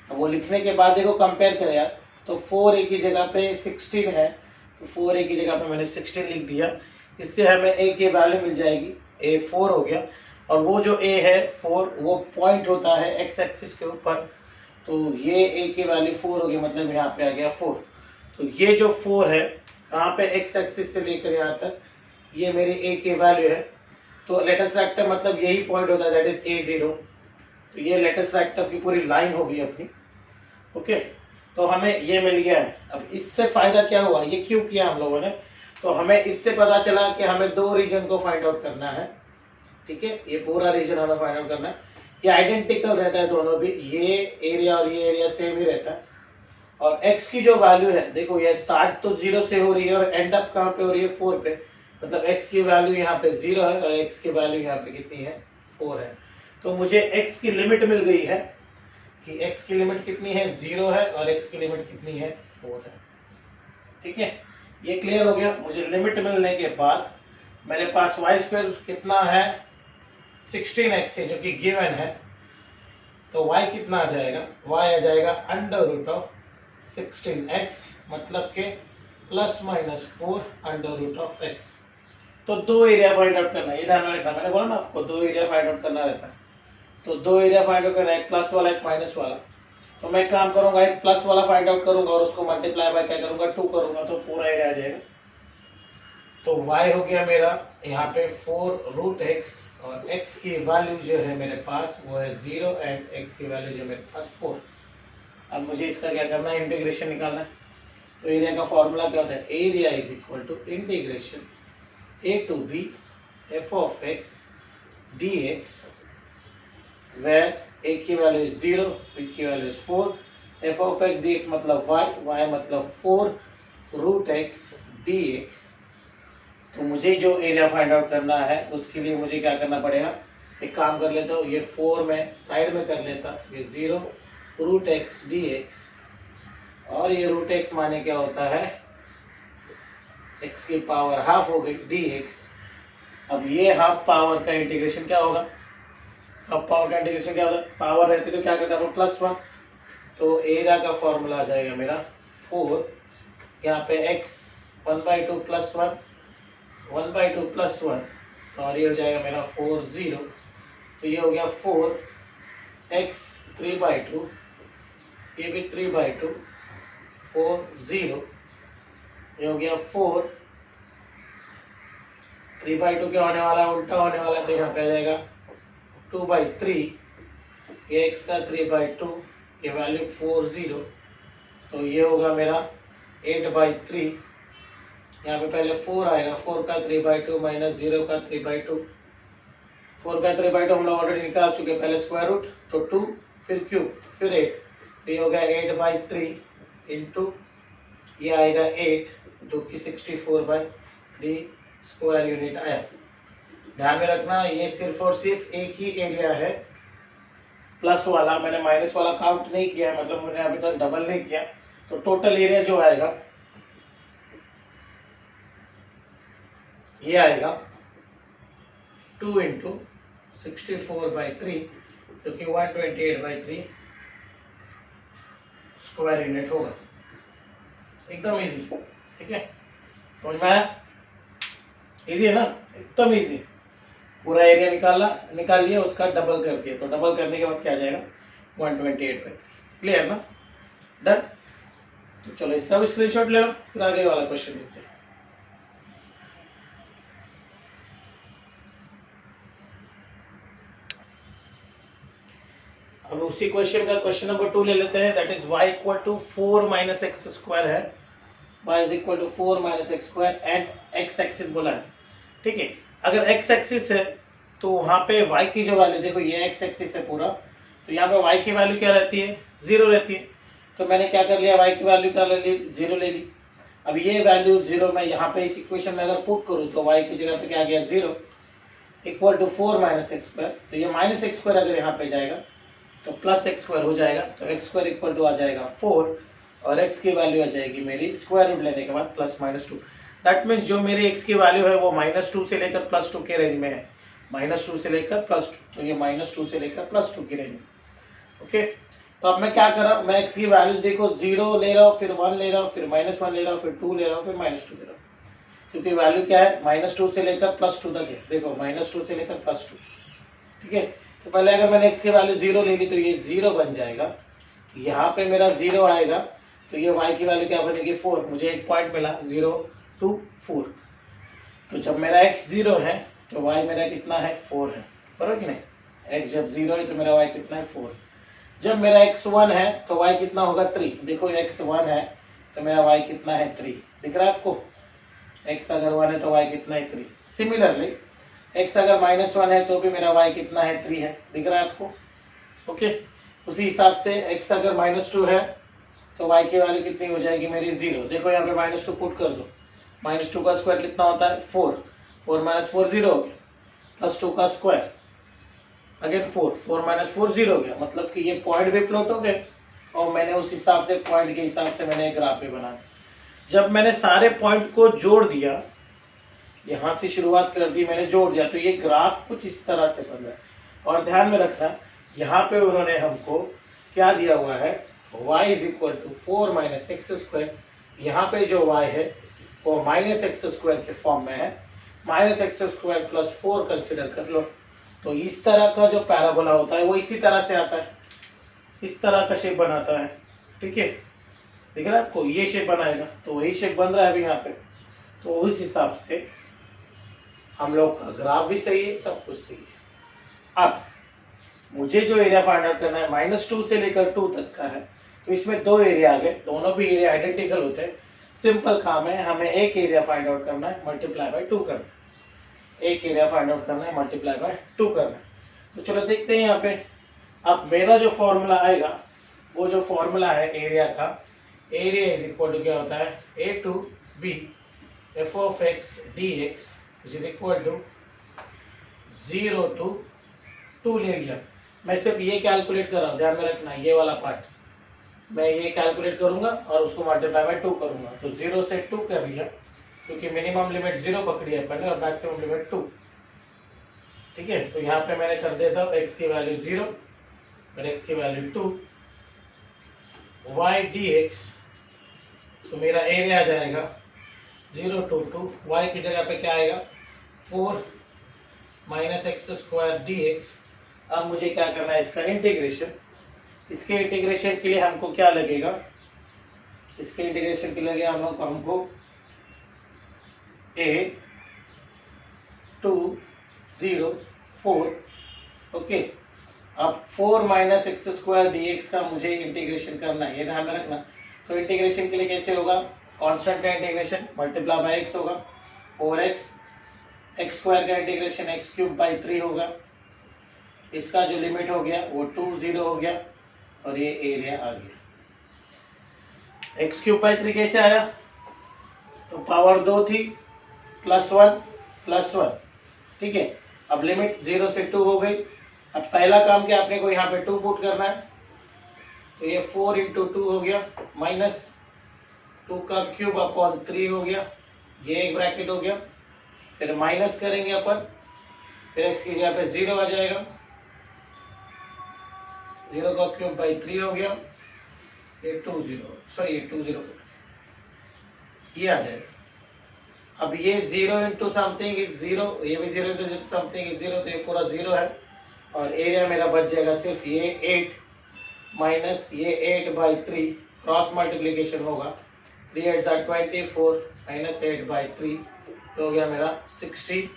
अब वो लिखने के बाद देखो कंपेयर करें यार, तो 4a की जगह पे 16 है, तो 4a की जगह पे मैंने 16 लिख दिया। इससे हमें a की वैल्यू मिल जाएगी, a 4 हो गया। और वो जो a है 4 वो पॉइंट होता है x एक्सिस के ऊपर, तो ये a की वैल्यू 4 हो गई, मतलब यहाँ पे आ गया 4। तो ये जो 4 है कहाँ पे x एक्सिस से लेकर यहाँ तक, ये मेरी a की वैल्यू है। तो लैटिस रेक्टम मतलब यही पॉइंट होता है, दैट इज a0। तो ये लैटिस रेक्टम की पूरी लाइन होगी अपनी। ओके, तो हमें ये मिल गया है। अब इससे फायदा क्या हुआ, ये क्यों किया हम लोगों ने, तो हमें इससे पता चला कि हमें 2 रीजन को फाइंड आउट करना है। ठीक है, ये पूरा रीजन हमें फाइंड आउट करना है। ये आइडेंटिकल रहता है दोनों भी, ये एरिया और ये एरिया सेम ही रहता है। और x की जो वैल्यू है, देखो ये स्टार्ट तो 0 से हो रही है और एंड अप कहाँ पे हो रही है, 4 पे, मतलब x की वैल्यू यहाँ पे 0 है और x की वैल्यू यहाँ पे कितनी है, 4 है। तो मुझे x की लिमिट मिल गई है कि x की लिमिट कितनी है, 0 है, और x की लिमिट कितनी है, 4 है। ठीक है, ये क्लियर हो गया। मुझे लिमिट मिलने के बाद मेरे पास y स्क्वायर कितना है, 16x है जो कि गिवन है, तो y कितना आ जाएगा, y आ जाएगा अंडर रूट ऑफ 16x, मतलब के plus minus 4 under root of x। तो दो एरिया फाइंड आउट करना है, ये ध्यान में रखना, मैंने बोला ना आपको दो एरिया फाइंड आउट करना रहता है। तो दो एरिया फाइंड आउट करना है, एक प्लस वाला एक माइनस वाला। तो मैं काम करूंगा, एक प्लस वाला फाइंड आउट करूंगा और उसको मल्टीप्लाई बाय क्या करूंगा, 2 करूंगा, तो पूरा एरिया आ जाएगा। तो y हो गया मेरा यहाँ पे 4 रूट x, और x की वैल्यू जो है मेरे पास वो है 0 एंड x की वैल्यू जो मेरे पास 4। अब मुझे इसका क्या करना है, इंटीग्रेशन निकालना है। तो एरिया का फॉर्मूला क्या होता है, area is equal to integration a to b f of x dx, where a की वैल्यू 0, b की value 4, f of x dx मतलब y मतलब 4 रूट x dx। तो मुझे जो एरिया फाइंड आउट करना है उसके लिए मुझे क्या करना पड़ेगा, एक काम कर लेता हूँ, ये 4 में साइड में कर लेता, ये 0 रूट x dx, और ये रूट x माने क्या होता है, x की पावर हाफ हो गई dx। अब ये हाफ पावर का इंटीग्रेशन क्या होगा, हाफ पावर का इंटीग्रेशन क्या होता है, पावर रहती तो क्या करता है +1, तो एरिया का फॉर्मूला आ जाएगा मेरा 4, यहाँ पे x 1/2 + 1, 1/2 + 1, और ये हो जाएगा मेरा 4 0, तो ये हो गया 4 x 3/2, ये भी 3/2, 4 0, ये हो गया 4, 3/2 क्या होने वाला, उल्टा होने वाला, तो यहाँ पे आ जाएगा 2/3, ये x का 3/2, ये वैल्यू 4 0, तो ये होगा मेरा 8/3, यहाँ पे पहले 4 आएगा, 4 का 3/2 माइनस 0 का 3/2, 4 का 3/2 हम लोग ऑलरेडी निकाल चुके, पहले स्क्वायर रूट, तो 2 फिर क्यूब फिर 8, तो ये हो गया 8/3 इंटू ये आएगा 8 जो कि 64/3 स्क्वायर यूनिट आया। ध्यान में रखना ये सिर्फ और सिर्फ एक ही एरिया है, प्लस वाला, मैंने माइनस वाला काउंट नहीं किया है, मतलब मैंने अभी तक डबल नहीं किया। तो टोटल एरिया जो आएगा ये आएगा 2 इंटू 64/3 जो कि 128/3 स्क्वायर यूनिट होगा। एकदम इजी, ठीक है, समझ में आया, इजी है ना, एकदम इजी। पूरा एरिया निकाल लिया, उसका डबल कर दिया, तो डबल करने के बाद क्या आ जाएगा 128/3। क्लियर ना, डन। तो चलो इसका भी स्क्रीनशॉट ले लो, फिर आगे वाला क्वेश्चन देखते हैं। अब उसी क्वेश्चन का क्वेश्चन नंबर 2 ले लेते हैं, that is y equal to 4 - x square है, y is equal to 4 - x square and x axis बोला है। ठीक है, अगर x एक्सिस है तो वहां पे y की जो वैल्यू, देखो ये x एक्सिस है पूरा, तो यहाँ पे y की वैल्यू क्या रहती है, 0 रहती है। तो मैंने क्या कर लिया, y की वैल्यू क्या ले ली, 0 ले ली। अब ये वैल्यू 0 मैं यहाँ पे इस इक्वेशन में अगर पुट करूँ तो y की जगह पे क्या आ गया 0 इक्वल टू 4 - x स्क्वायर, तो ये -x स्क्वायर अगर यहाँ पे जाएगा तो +x स्क्वायर हो जाएगा, तो x स्क्वायर इक्वल टू आ जाएगा 4, और x की वैल्यू आ जाएगी मेरी स्क्वायर रूट लेने के बाद +-2। दैट मीन्स जो मेरी x की वैल्यू है वो -2 से लेकर +2 के रेंज में है, -2 से लेकर +2, तो ये -2 से लेकर +2 की रेंज में। ओके, तो अब मैं क्या कर रहा हूँ, मैं x की वैल्यूज देखो 0 ले रहा हूँ, फिर 1 ले रहा हूँ, फिर -1 ले रहा हूँ, फिर 2 ले रहा हूँ, फिर -2 ले रहा हूँ, क्योंकि वैल्यू क्या है -2 से लेकर +2 तक है। देखो -2 से लेकर +2, ठीक है। तो पहले अगर मैंने x की वैल्यू 0 ले ली तो ये 0 बन जाएगा, यहाँ पे मेरा 0 आएगा, तो ये y की वैल्यू क्या बनेगी 4, मुझे एक पॉइंट मिला 0 2 4। तो जब मेरा x 0 है तो y मेरा कितना है 4 है, बराबर कि नहीं, x जब 0 है तो मेरा y कितना है 4। जब मेरा x 1 है तो y कितना होगा 3, देखो x 1 है तो मेरा y कितना है 3, दिख रहा है आपको, x अगर 1 है तो y कितना है 3। सिमिलरली x अगर -1 है तो भी मेरा y कितना है 3 है, दिख रहा है आपको। ओके, उसी हिसाब से x अगर -2 है तो y की वैल्यू कितनी हो जाएगी मेरी 0। देखो यहाँ पे -2 पुट कर दो, -2 का स्क्वायर कितना होता है 4, 4 - 4 0 हो गया, +2 का स्क्वायर अगेन 4, 4 - 4 0 हो गया। मतलब कि ये पॉइंट भी प्लॉट हो गए और मैंने उस हिसाब से पॉइंट के हिसाब से मैंने एक ग्राफ भी बनाया। जब मैंने सारे पॉइंट को जोड़ दिया, यहाँ से शुरुआत कर दी मैंने, जोड़ दिया, तो ये ग्राफ कुछ इस तरह से बन रहा है। और ध्यान में रखना यहाँ पे उन्होंने हमको क्या दिया हुआ है, y = 4 - x²। यहाँ पे जो y है वो -x² के फॉर्म में है, -x² + 4 कंसिडर कर लो। तो इस तरह का जो पैराबोला होता है वो इसी तरह से आता है, इस तरह का शेप बनाता है। ठीक है, दिख रहा है आपको, ये शेप बनाएगा, तो वही शेप बन रहा है अभी यहाँ पे। तो उस हिसाब से हम लोग का ग्राफ भी सही है, सब कुछ सही है। अब मुझे जो एरिया फाइंड आउट करना है -2 से लेकर 2 तक का है, तो इसमें दो एरिया आ गए, दोनों भी एरिया आइडेंटिकल होते हैं। सिंपल काम है, हमें एक एरिया फाइंड आउट करना है, मल्टीप्लाई बाय 2 करना है। एक एरिया फाइंड आउट करना है, मल्टीप्लाई बाय 2 करना है। तो चलो देखते हैं यहाँ पे। अब मेरा जो फॉर्मूला आएगा, वो जो फॉर्मूला है एरिया का, एरिया = क्या होता है, a to b f(x) dx = 0 to 2 ले लिया। मैं सिर्फ ये कैलकुलेट कर रहा हूँ, ध्यान में रखना, ये वाला पार्ट मैं ये कैलकुलेट करूंगा और उसको मल्टीप्लाई बाय 2 करूंगा। तो 0 से 2 कर लिया, क्योंकि मिनिमम लिमिट 0 पकड़ी है पहले और मैक्सिमम लिमिट 2। ठीक है, तो यहाँ पे मैंने कर देता हूँ x की वैल्यू 0 और x की वैल्यू 2, y dx, तो मेरा एरिया आ जाएगा 0 to 2, y की जगह पे क्या आएगा 4 - x² dx। अब मुझे क्या करना है, इसका इंटीग्रेशन। इसके इंटीग्रेशन के लिए हमको क्या लगेगा, इसके इंटीग्रेशन के लिए लगेगा हमको a 2 0 4। ओके, अब 4 - x² dx का मुझे इंटीग्रेशन करना है, ये ध्यान में रखना। तो इंटीग्रेशन के लिए कैसे होगा, कांस्टेंट का इंटीग्रेशन मल्टीप्लाई बाय x होगा, 4x, x² का इंटीग्रेशन x³ / 3 होगा। इसका जो लिमिट हो गया वो 2 0 हो गया और ये एरिया आ गया। x³ / 3 कैसे आया, तो पावर 2 थी, +1 +1। ठीक है, अब लिमिट 0 से 2 हो गई। अब पहला काम क्या, आपने को यहाँ पे 2 पुट करना है, तो ये 4 × 2 हो गया, -2^³ / 3 हो गया, ये एक ब्रैकेट हो गया। फिर माइनस करेंगे अपन, फिर x की जगह पे 0 आ जाएगा, 0^³ / 3 हो गया, ये 2 0 ये आ जाएगा। अब ये 0 × समथिंग इज 0, ये भी 0 × समथिंग इज 0, तो ये पूरा 0 है और एरिया मेरा बच जाएगा सिर्फ ये 8 माइनस ये 8/3, क्रॉस मल्टीप्लीकेशन होगा, 3 8 = 24 -8/3, तो हो गया मेरा 60,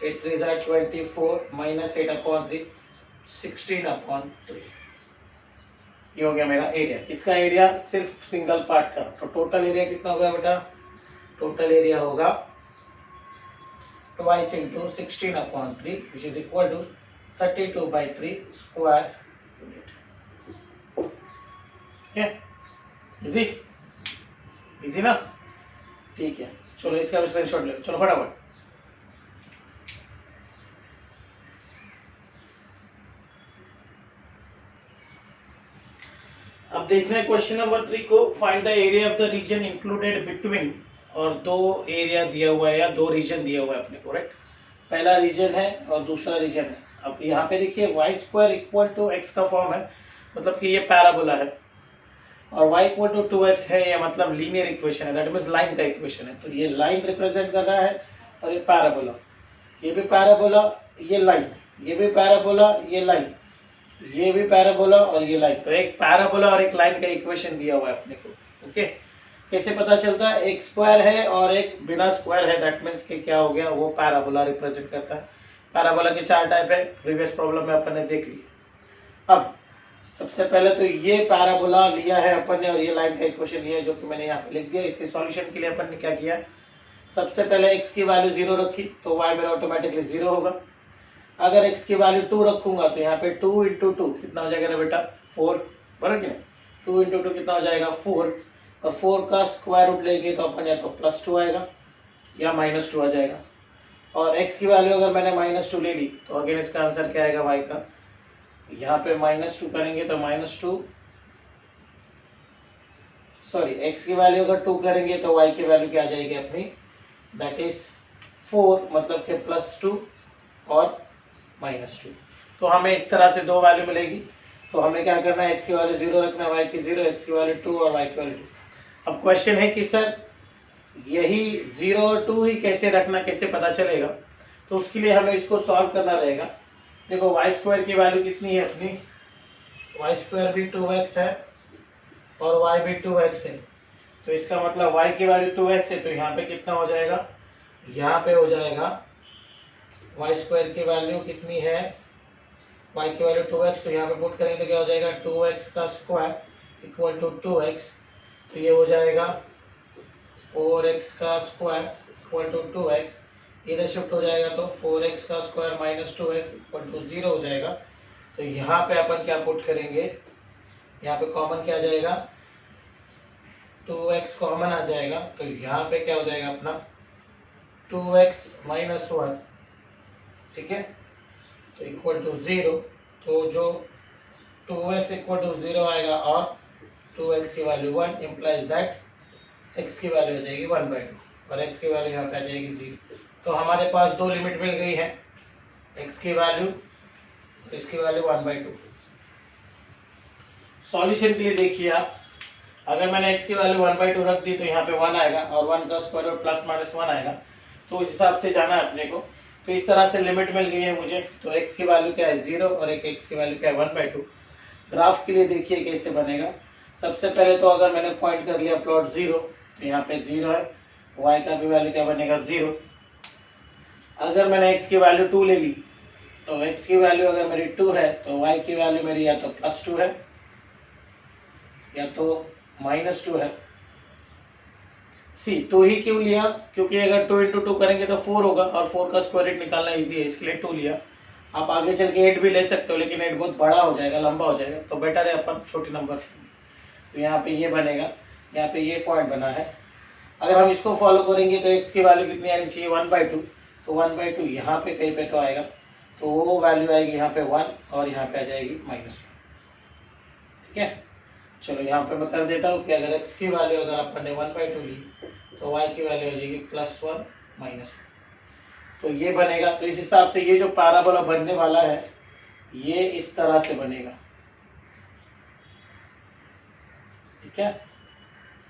8 3 = 24 -8/3, 16/3। ये हो गया मेरा एरिया। इसका एरिया सिर्फ सिंगल पार्ट का। तो टोटल एरिया कितना होगा बेटा, टोटल एरिया होगा twice × 16/3 which is equal to 32/3 square unit. क्या इजी, इजी ना, ठीक है। चलो इसका भी स्क्रीनशॉट ले लो, चलो फटाफट। अब देखना है क्वेश्चन नंबर 3 को, find the area of the region included between, और दो एरिया दिया हुआ है या दो रीजन दिया हुआ है अपने को, राइट। पहला रीजन है और दूसरा रीजन है। अब यहाँ पे देखिए y² = x का फॉर्म है, मतलब कि ये पैराबोला है, और y = 2x है, ये मतलब लीनियर इक्वेशन है, दैट मींस लाइन का इक्वेशन है। तो ये लाइन रिप्रेजेंट कर रहा है और ये पैराबोला, ये भी पैराबोला, ये लाइन, ये भी पैराबोला, ये लाइन, ये भी पैराबोला और ये लाइन। तो एक पैराबोला और एक लाइन का इक्वेशन दिया हुआ है अपने को। ओके, कैसे पता चलता है, एक स्क्वायर है और एक बिना स्क्वायर है, दैट मींस कि क्या हो गया, वो पैराबोला रिप्रेजेंट करता है। पैराबोला के 4 टाइप है, प्रीवियस प्रॉब्लम में अपन ने देख लिया। अब सबसे पहले तो ये पैराबोला लिया है अपन ने और ये लाइन का इक्वेशन लिया है, जो कि मैंने यहाँ पे लिख दिया। इसके सॉल्यूशन के लिए अपन ने क्या किया, सबसे पहले x की वैल्यू 0 रखी, तो y मेरा ऑटोमेटिकली 0 होगा। अगर x की वैल्यू 2 रखूंगा तो यहाँ पे 2 इंटू 2 कितना हो जाएगा ना बेटा 4, बराबर क्या, 2 इंटू 2 कितना हो जाएगा 4, और 4 का स्क्वायर रूट लेंगे तो अपन या तो +2 आएगा या -2 आ जाएगा। और x की वैल्यू अगर मैंने -2 ले ली तो अगेन इसका आंसर क्या आएगा y का, यहाँ पे -2 करेंगे तो -2, सॉरी x की वैल्यू अगर 2 करेंगे तो y की वैल्यू क्या आ जाएगी अपनी, दैट इज 4, मतलब कि +2 और -2। तो हमें इस तरह से दो वैल्यू मिलेगी। तो हमें क्या करना है, x की वैल्यू 0 रखना है, y की 0, x की वैल्यू 2 और y की वैल्यू 2। अब क्वेश्चन है कि सर यही 0 और 2 ही कैसे रखना, कैसे पता चलेगा, तो उसके लिए हमें इसको सॉल्व करना रहेगा। देखो y² की वैल्यू कितनी है अपनी, y² भी 2x है और y भी 2x है, तो इसका मतलब y की वैल्यू 2x है, तो यहाँ पे कितना हो जाएगा, यहाँ पे हो जाएगा y² की वैल्यू कितनी है, y की वैल्यू 2x, तो यहाँ पे पुट करेंगे तो क्या हो जाएगा 2x का स्क्वायर इक्वल टू 2x, तो ये हो जाएगा 4x का स्क्वायर इक्वल टू 2x, इधर शिफ्ट हो जाएगा तो 4x का square minus 2x equal to 0 हो जाएगा। तो यहाँ पे अपन क्या पुट करेंगे, यहाँ पे कॉमन क्या आ जाएगा, 2x कॉमन आ जाएगा, तो यहाँ पे क्या हो जाएगा अपना 2x माइनस 1, ठीक है, तो इक्वल टू 0, तो जो 2x इक्वल टू 0 आएगा और 2x की वैल्यू 1 इम्प्लाइज दैट x की वैल्यू हो जाएगी 1/2 और x की वैल्यू यहाँ पे आ जाएगी 0। तो हमारे पास दो लिमिट मिल गई है, x की वैल्यू, इसकी वैल्यू 1/2। सॉल्यूशन के लिए देखिए आप, अगर मैंने x की वैल्यू 1/2 रख दी तो यहाँ पे 1 आएगा और 1 का स्क्वायर रूट +-1 आएगा, तो उस हिसाब से जाना है अपने को। तो इस तरह से लिमिट मिल गई है मुझे, तो x की वैल्यू क्या है 0 और एक x की वैल्यू क्या है 1/2। ग्राफ के लिए देखिए कैसे बनेगा। सबसे पहले तो अगर मैंने पॉइंट कर लिया प्लॉट 0, तो यहाँ पे 0 है, y का भी वैल्यू क्या बनेगा 0। अगर मैंने x की वैल्यू 2 ले ली तो x की वैल्यू अगर मेरी 2 है तो y की वैल्यू मेरी या तो +2 है या तो -2 है। सी 2 ही क्यों लिया, क्योंकि अगर 2 इंटू 2 करेंगे तो 4 होगा और 4 का स्क्वायर रूट निकालना इजी है, इसके लिए 2 लिया। आप आगे चल के 8 भी ले सकते हो, लेकिन 8 बहुत बड़ा हो जाएगा, लंबा हो जाएगा, तो बेटर है अपन छोटे नंबर। तो यहाँ पे ये बनेगा, यहाँ पे ये पॉइंट बना है। अगर हम इसको फॉलो करेंगे तो x की वैल्यू कितनी आनी चाहिए 1/2, तो 1/2 यहाँ पे कहीं पे तो आएगा, तो वो वैल्यू आएगी यहाँ पे 1 और यहाँ पे आ जाएगी -1, ठीक है। चलो यहाँ पे मैं कर देता हूँ कि अगर x की वैल्यू अगर अपन ने 1/2 ली तो y की वैल्यू हो जाएगी +1 -1, तो ये बनेगा। तो इस हिसाब से ये जो पैराबोला बनने वाला है ये इस तरह से बनेगा, ठीक है,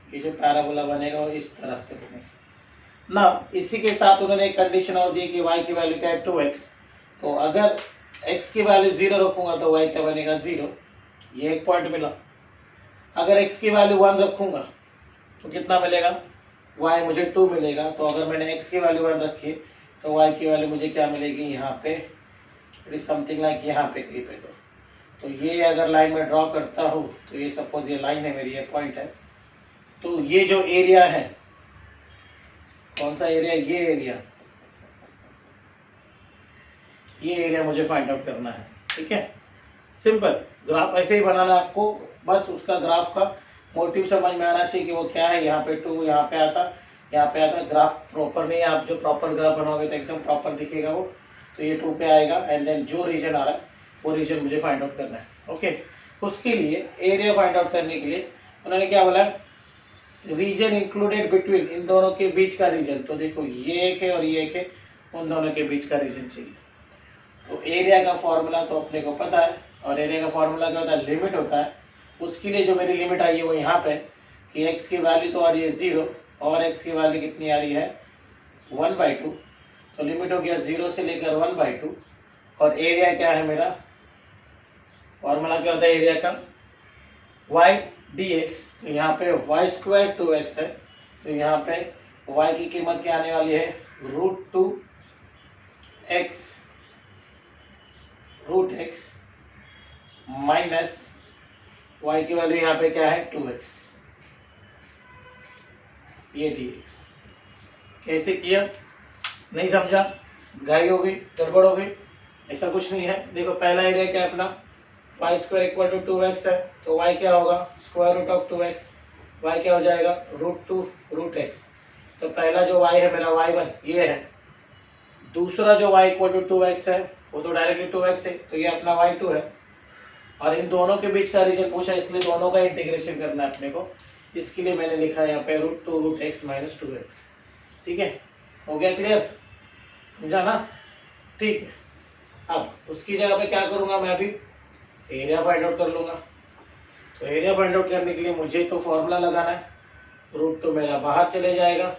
ये जो पैराबोला बनेगा वो इस तरह से बनेगा ना। इसी के साथ उन्होंने एक कंडीशन और दी कि y की वैल्यू क्या है 2x, तो अगर x की वैल्यू 0 रखूंगा तो y क्या बनेगा 0, ये एक पॉइंट मिला। अगर x की वैल्यू 1 रखूंगा तो कितना मिलेगा, y मुझे 2 मिलेगा। तो अगर मैंने x की वैल्यू 1 रखी तो y की वैल्यू मुझे क्या मिलेगी, यहाँ पे समथिंग लाइक यहाँ पे कहीं पे। तो ये अगर लाइन में ड्रॉ करता हूँ तो ये सपोज ये लाइन है मेरी, ये पॉइंट है, तो ये जो एरिया है, कौन सा एरिया, ये एरिया मुझे फाइंड आउट करना है, ठीक है। सिंपल ग्राफ ऐसे ही बनाना आपको, बस उसका ग्राफ का मोटिव समझ में आना चाहिए कि वो क्या है। यहाँ पे 2 यहाँ पे आता, यहाँ पे आता, ग्राफ प्रॉपर नहीं है, आप जो प्रॉपर ग्राफ बनाओगे तो एकदम प्रॉपर दिखेगा वो। तो ये 2 पे आएगा एंड देन जो रीजन आ रहा है वो रीजन मुझे फाइंड आउट करना है, ओके। उसके लिए एरिया फाइंड आउट करने के लिए उन्होंने क्या बोला, रीजन इंक्लूडेड बिटवीन, इन दोनों के बीच का रीजन। तो देखो ये एक है और ये एक है, उन दोनों के बीच का रीजन चाहिए। तो एरिया का फॉर्मूला तो अपने को पता है, और एरिया का फॉर्मूला क्या होता है, लिमिट होता है। उसके लिए जो मेरी लिमिट आई है वो यहाँ पे कि x की वैल्यू तो आ रही है 0 और x की वैल्यू कितनी आ रही है 1/2, तो लिमिट हो गया 0 से लेकर 1/2। और एरिया क्या है मेरा, फॉर्मूला क्या होता है एरिया का, y dx, तो यहाँ पे y² 2x है, तो यहाँ पे y की कीमत क्या आने वाली है √2x माइनस y की वैल्यू यहाँ पे क्या है 2x, ये dx। कैसे किया नहीं समझा, घाई हो गई, गड़बड़ हो गई, ऐसा कुछ नहीं है। देखो पहला एरिया क्या है अपना, Y square equal to 2x है, तो y क्या होगा, square root of 2x, y क्या हो जाएगा, √2 √x। तो पहला जो y है मेरा y1 ये है, दूसरा जो y इक्वल टू 2x है वो तो डायरेक्टली 2x है, तो ये अपना y2 है। और इन दोनों के बीच का रीजन पूछा, इसलिए दोनों का इंटीग्रेशन करना है अपने को, इसके लिए मैंने लिखा है यहाँ पे √2 √x - 2x। ठीक है, हो गया क्लियर, समझा ना? ठीक है, अब उसकी जगह पे क्या करूंगा मैं, अभी एरिया फाइंड आउट कर लूंगा। तो एरिया फाइंड आउट करने के लिए मुझे तो फॉर्मूला लगाना है, √2 मेरा बाहर चले जाएगा,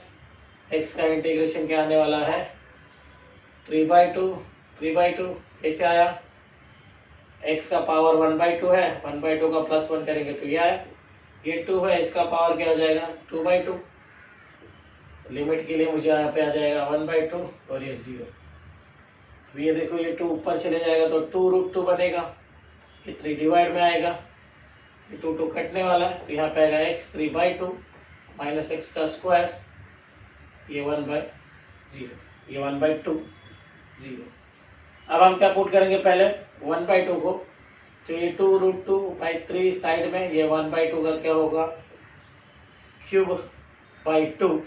x का इंटीग्रेशन क्या आने वाला है 3/2 कैसे आया, x का पावर 1/2 है, 1/2 का +1 करेंगे तो ये आया, ये 2 है, इसका पावर क्या हो जाएगा 2/2। लिमिट के लिए मुझे यहाँ पे आ जाएगा 1/2 और ये 0। अब ये देखो ये 2 ऊपर चले जाएगा तो 2√2 बनेगा, ये 3 डिवाइड में आएगा, ये 2 कटने वाला है, तो यहाँ पे आएगा x 3/2 माइनस x का स्क्वायर, ये 1/0, ये 1/2 0। अब हम क्या पुट करेंगे, पहले 1/2 को, तो ये 2√2/3 साइड में, ये 1/2 का क्या होगा ³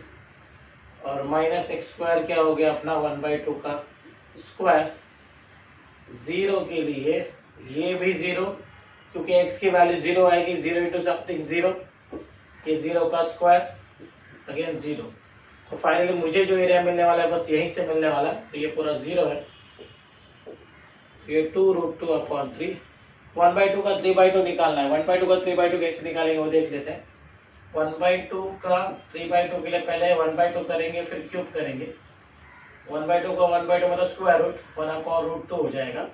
और माइनस x स्क्वायर क्या हो गया अपना 1/2 का स्क्वायर। 0 के लिए ये भी 0, क्योंकि x की वैल्यू 0 आएगी, 0 इंटू समथिंग 0, ये 0 का स्क्वायर अगेन 0। तो फाइनली मुझे जो एरिया मिलने वाला है बस यहीं से मिलने वाला है, तो ये पूरा 0 है, ये 2√2/3, 1/2 का 3/2 निकालना है। 1/2 का 3/2 कैसे निकालेंगे वो देख लेते हैं। 1/2 का 3/2 के लिए पहले 1/2 करेंगे, फिर क्यूब करेंगे। 1/2 का 1/2 मतलब स्क्वायर रूट, 1/√2 हो जाएगा,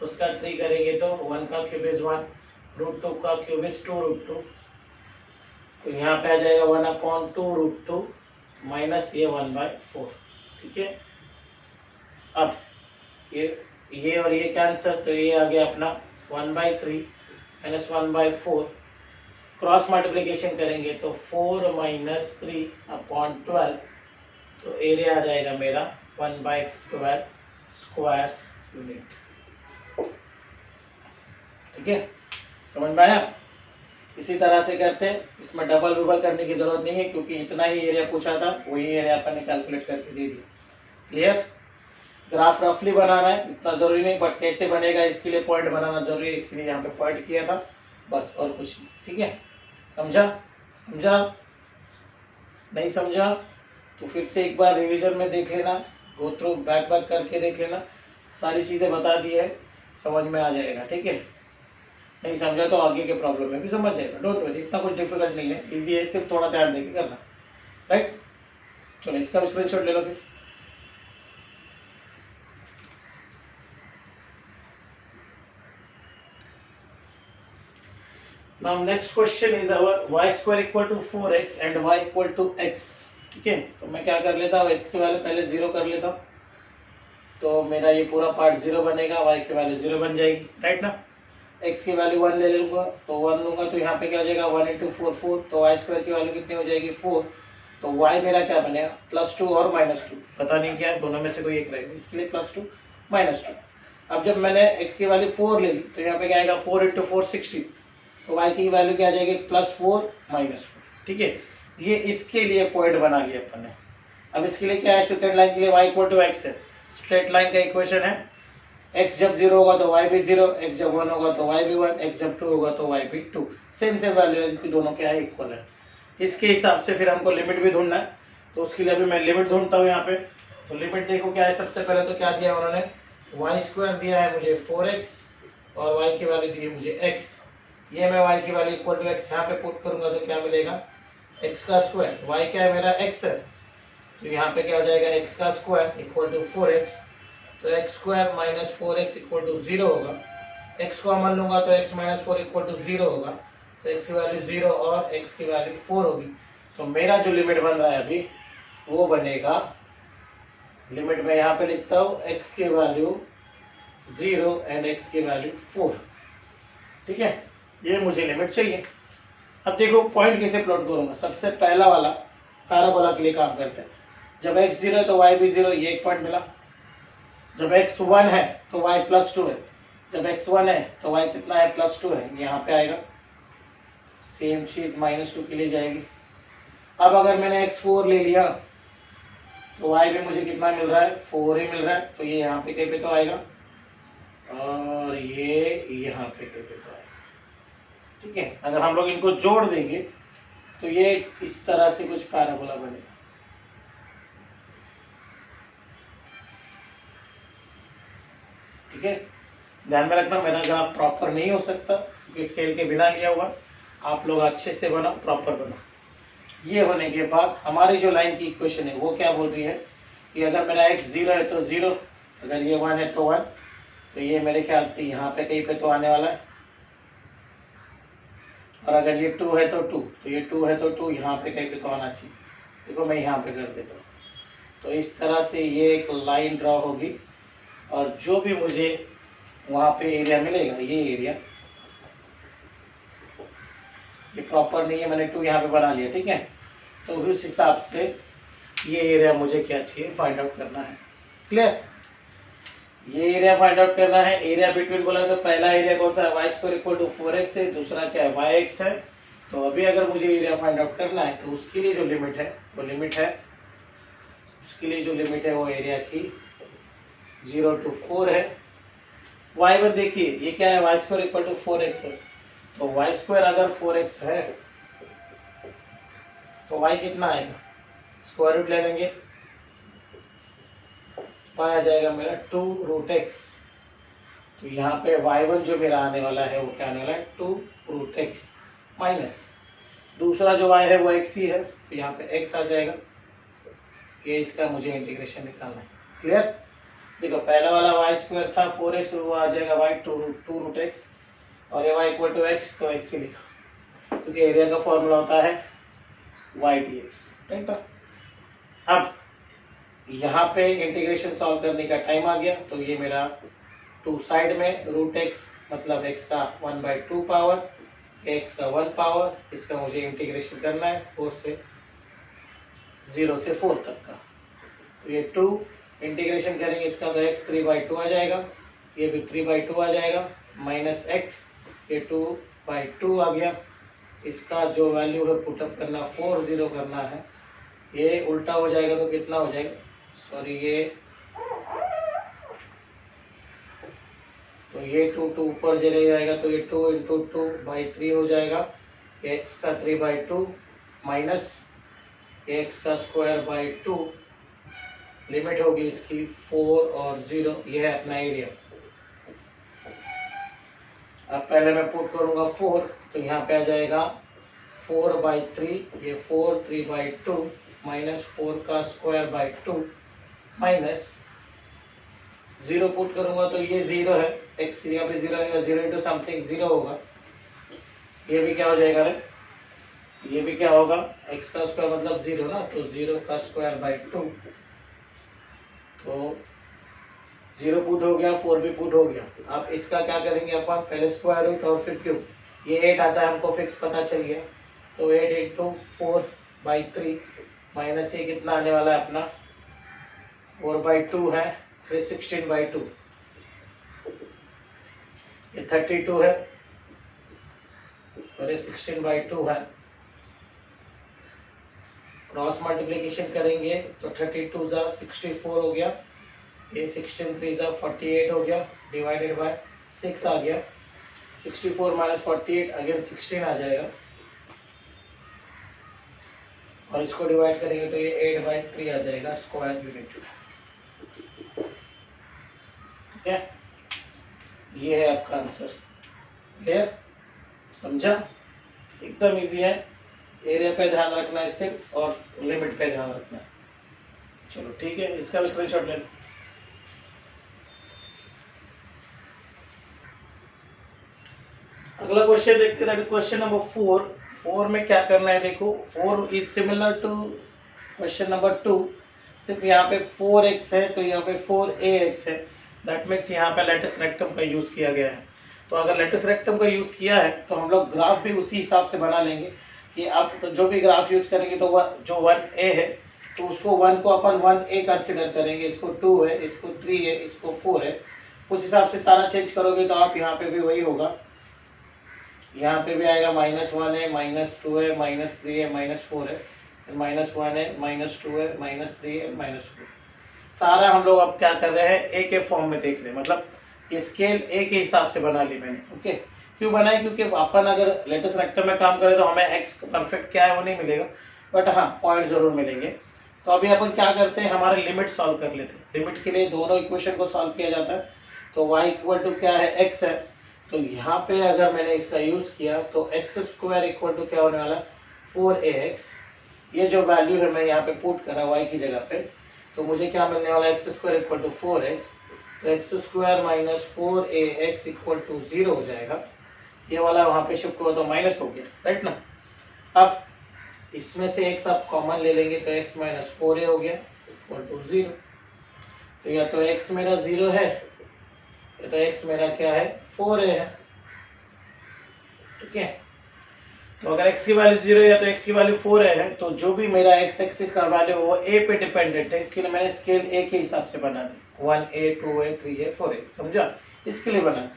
उसका 3 करेंगे तो 1 का क्यूब इज 1, √2 का क्यूब इज 2√2, तो यहाँ पे आ जाएगा 1/2√2 माइनस ये 1/4। ठीक है, अब ये और ये कैंसर, तो ये आ गया अपना 1/3 माइनस 1/4, क्रॉस मल्टीप्लिकेशन करेंगे तो 4 - 3/12, तो एरिया आ जाएगा मेरा 1/12 स्क्वायर यूनिट। ठीक है, समझ में आया? इसी तरह से करते हैं, इसमें डबल वबल करने की जरूरत नहीं है, क्योंकि इतना ही एरिया पूछा था, वही एरिया अपन ने कैलकुलेट करके दे दिया। क्लियर? ग्राफ रफली बनाना है, इतना जरूरी नहीं, बट कैसे बनेगा इसके लिए पॉइंट बनाना जरूरी है, इसके लिए यहाँ पे पॉइंट किया था बस, और कुछ नहीं। ठीक है, समझा? नहीं समझा तो फिर से एक बार रिवीजन में देख लेना, गो थ्रू बैक करके देख लेना, सारी चीजें बता दी है, समझ में आ जाएगा। ठीक है, नहीं समझा तो आगे के प्रॉब्लम में भी समझ जाएगा, डोंट वरी, इतना कुछ डिफिकल्ट नहीं है, इजी है, सिर्फ थोड़ा ध्यान देके करना। राइट, चलो इसका स्क्रीनशॉट ले लो फिर। Now next question is our y square equal to 4x and y equal to x। ठीक है, तो मैं क्या कर लेता हूँ, x की वैल्यू पहले 0 कर लेता हूँ, तो मेरा ये पूरा पार्ट 0 बनेगा, y की वैल्यू 0 बन जाएगी, राइट ना। x की वैल्यू 1 ले लूंगा, तो 1 लूंगा तो यहाँ पे क्या हो जाएगा 1 × 4 4, तो y स्क्वायर की वैल्यू कितनी हो जाएगी 4, तो y मेरा क्या बनेगा +2 और -2, पता नहीं क्या है, दोनों में से कोई एक रहेगा, इसलिए +2 -2। अब जब मैंने x की वैल्यू 4 ले ली, तो यहाँ पे क्या आएगा 4 × 4 16, तो y की वैल्यू क्या आ जाएगी +4 -4। ठीक है, ये इसके लिए पॉइंट बना लिया अपन ने। अब इसके लिए क्या है, सेकंड लाइन के लिए y = x है, स्ट्रेट लाइन का इक्वेशन है, x जब 0 होगा तो y भी 0, x जब 1 होगा तो y भी 1, x जब 2 होगा तो y भी 2, सेम वैल्यू है, इनकी दोनों क्या है इक्वल है। इसके हिसाब से फिर हमको लिमिट भी ढूंढना है, तो उसके लिए अभी मैं लिमिट ढूंढता हूँ यहाँ पे। तो लिमिट देखो क्या है, सबसे पहले तो क्या दिया उन्होंने, वाई स्क्वायर दिया है मुझे 4x और y की वैल्यू दी है मुझे x, ये मैं y की वैल्यू इक्वल टू x यहाँ पे पुट करूंगा तो क्या मिलेगा x का स्क्वायर, y क्या है मेरा x है, तो यहाँ पे क्या हो जाएगा x का स्क्वायर इक्वल टू 4x, तो x square minus 4x equal to 0 होगा, x को अमल लूंगा तो x माइनस 4 इक्वल टू 0 होगा, तो x की वैल्यू 0 और x की वैल्यू 4 होगी। तो मेरा जो लिमिट बन रहा है अभी वो बनेगा, लिमिट में यहाँ पे लिखता हूँ x की वैल्यू 0 एंड x की वैल्यू 4। ठीक है, ये मुझे लिमिट चाहिए। अब देखो पॉइंट कैसे प्लॉट करूंगा, सबसे पहला वाला पैराबोला के लिए काम करते हैं, जब x 0 है तो y भी 0, ये एक पॉइंट मिला। जब x 1 है तो y +2 है, जब x 1 है तो y कितना है +2 है, यहाँ पे आएगा। सेम चीज -2 के लिए जाएगी। अब अगर मैंने x 4 ले लिया तो y भी मुझे कितना मिल रहा है 4 ही मिल रहा है, तो ये यहाँ पे कहीं पे तो आएगा और ये यहाँ पे कहीं पे तो आएगा। ठीक है, अगर हम लोग इनको जोड़ देंगे तो ये इस तरह से कुछ पैराबोला बनेगा। ठीक है, ध्यान में रखना मेरा ग्राफ प्रॉपर नहीं हो सकता क्योंकि स्केल के बिना लिया हुआ। आप लोग अच्छे से बनाओ, प्रॉपर बनाओ। ये होने के बाद हमारी जो लाइन की इक्वेशन है वो क्या बोल रही है कि अगर मेरा x 0 है तो 0, अगर ये 1 है तो 1, तो ये मेरे ख्याल से यहाँ पे कहीं पे तो आने वाला है, और अगर ये 2 है तो 2, तो ये 2 है तो 2 यहाँ पे कहीं पे तो आना चाहिए। देखो मैं यहाँ पे कर देता हूँ। तो इस तरह से ये एक लाइन ड्रॉ होगी और जो भी मुझे वहाँ पे एरिया मिलेगा, ये एरिया, ये प्रॉपर नहीं है, मैंने 2 यहाँ पे बना लिया। ठीक है, तो उस हिसाब से ये एरिया मुझे क्या चाहिए फाइंड आउट करना है। क्लियर, ये एरिया फाइंड आउट करना है। एरिया बिटवीन बोला तो पहला एरिया कौन सा है y² = 4x है, दूसरा क्या है yx है। तो अभी अगर मुझे एरिया फाइंड आउट करना है तो उसके लिए जो लिमिट है वो एरिया की 0 to 4 है। y1 देखिए ये क्या है y² = 4x है, तो y² अगर 4x है तो y कितना आएगा, स्क्वायर रूट ले लेंगे, y आ जाएगा मेरा 2√x। तो यहाँ पे y1 जो मेरा आने वाला है वो क्या आने वाला है 2√x माइनस दूसरा जो y है वो x ही है, तो यहाँ पे x आ जाएगा। ये इसका मुझे इंटीग्रेशन निकालना है। क्लियर, देखो पहला वाला y² था 4x, वो आ जाएगा y 2√x, और ये y = x तो x ही लिखा क्योंकि एरिया का फॉर्मूला होता है y dx। राइट, अब यहाँ पे इंटीग्रेशन सॉल्व करने का टाइम आ गया। तो ये मेरा 2 साइड में √x मतलब x का 1/2 पावर, x का 1 पावर, इसका मुझे इंटीग्रेशन करना है 4 से 0 से 4 तक का। तो ये 2 इंटीग्रेशन करेंगे इसका तो x 3/2 आ जाएगा, ये भी 3/2 आ जाएगा, माइनस x, ये 2/2 आ गया। इसका जो वैल्यू है पुटअप करना 4 0 करना है, ये उल्टा हो जाएगा तो कितना हो जाएगा, सॉरी ये 2 ऊपर चले जाएगा तो ये 2 × 2/3 हो जाएगा। x का 3/2 माइनस x का square/2, लिमिट होगी इसकी 4 और 0, ये है अपना एरिया। अब पहले मैं पुट करूंगा 4, तो यहाँ पे आ जाएगा 4/3, ये 4 3/2 माइनस 4 का square/2 माइनस 0 पुट करूंगा तो ये 0 है, x की जगह पे 0 है, 0 × समथिंग 0 होगा। ये भी क्या हो जाएगा रे, ये भी क्या होगा, x का स्क्वायर मतलब 0 ना, तो 0 का square/2, तो 0 पुट हो गया, 4 भी पुट हो गया। अब इसका क्या करेंगे अपन, पहले स्क्वायर रूट और फिर क्यूब। ये 8 आता है हमको फिक्स पता चल गया, तो 8 × 4/3 माइनस ये कितना आने वाला है अपना 4/2 है, फिर 16/2, ये 32 है और ये 16/2 है। क्रॉस मल्टीप्लिकेशन करेंगे तो 32 × 64 हो गया, ये 16 3 × 48 हो गया, डिवाइडेड बाय 6 आ गया। 64 - 48 अगेन 16 आ जाएगा, और इसको डिवाइड करेंगे तो ये 8/3 आ जाएगा स्क्वायर यूनिट। ठीक है, ये है आपका आंसर। क्लियर, समझा, एकदम इजी है। एरिया पे ध्यान रखना है सिर्फ, और लिमिट पे ध्यान रखना है। चलो ठीक है, इसका भी स्क्रीनशॉट ले लो। अगला क्वेश्चन देखते हैं, क्वेश्चन नंबर 4 में क्या करना है, देखो 4 is similar to question number 2, सिर्फ यहाँ पे 4x है तो यहाँ पे 4ax है। दैट मीन्स यहाँ पे लेटिस रेक्टम का यूज किया गया है। तो अगर लेटिस रेक्टम का यूज किया है तो हम लोग ग्राफ भी उसी हिसाब से बना लेंगे कि आप जो भी ग्राफ यूज करेंगे तो वह जो 1a है तो उसको 1 को अपन 1a कंसिडर करेंगे, इसको 2 है, इसको 3 है, इसको 4 है। उस हिसाब से सारा चेंज करोगे तो आप यहाँ पे भी वही होगा, यहाँ पे भी आएगा -1 है, -2 है, -3 है, -4 है, -1 है, -2 है, -3 है, -4। सारा हम लोग अब क्या कर रहे हैं, ए के फॉर्म में देख रहे हैं, मतलब ये स्केल ए के हिसाब से बना ली मैंने। ओके, क्यों बनाई, क्योंकि अपन अगर लेटेस्ट रेक्टर में काम करें तो हमें एक्स परफेक्ट क्या है वो नहीं मिलेगा, बट हाँ पॉइंट जरूर मिलेंगे। तो अभी अपन क्या करते हैं, हमारे लिमिट सॉल्व कर लेते हैं। लिमिट के लिए दोनों इक्वेशन को सॉल्व किया जाता है। तो y इक्वल टू क्या है, x है, तो यहाँ पे अगर मैंने इसका यूज किया तो x² इक्वल टू क्या होने वाला, 4ax। ये जो वैल्यू है मैं यहाँ पे पुट करा y की जगह पे, तो मुझे क्या मिलने वाला, x² इक्वल टू 4x, तो x² minus 4ax equal to 0 हो जाएगा। ये वाला वहाँ पे शिफ्ट हुआ तो माइनस हो गया, राइट ना। अब इसमें से x आप कॉमन ले लेंगे तो x माइनस 4a हो गया इक्वल टू 0। तो या तो x मेरा 0 है या तो x मेरा क्या है, 4a है। ठीक है, तो अगर x की वैल्यू 0 या तो x की वैल्यू 4a है, तो जो भी मेरा x एक्सिस का वैल्यू वो a पे डिपेंडेंट है। इसके लिए मैंने स्केल a के हिसाब से बना दी, 1a 2a 3a 4a, समझा, इसके लिए बना।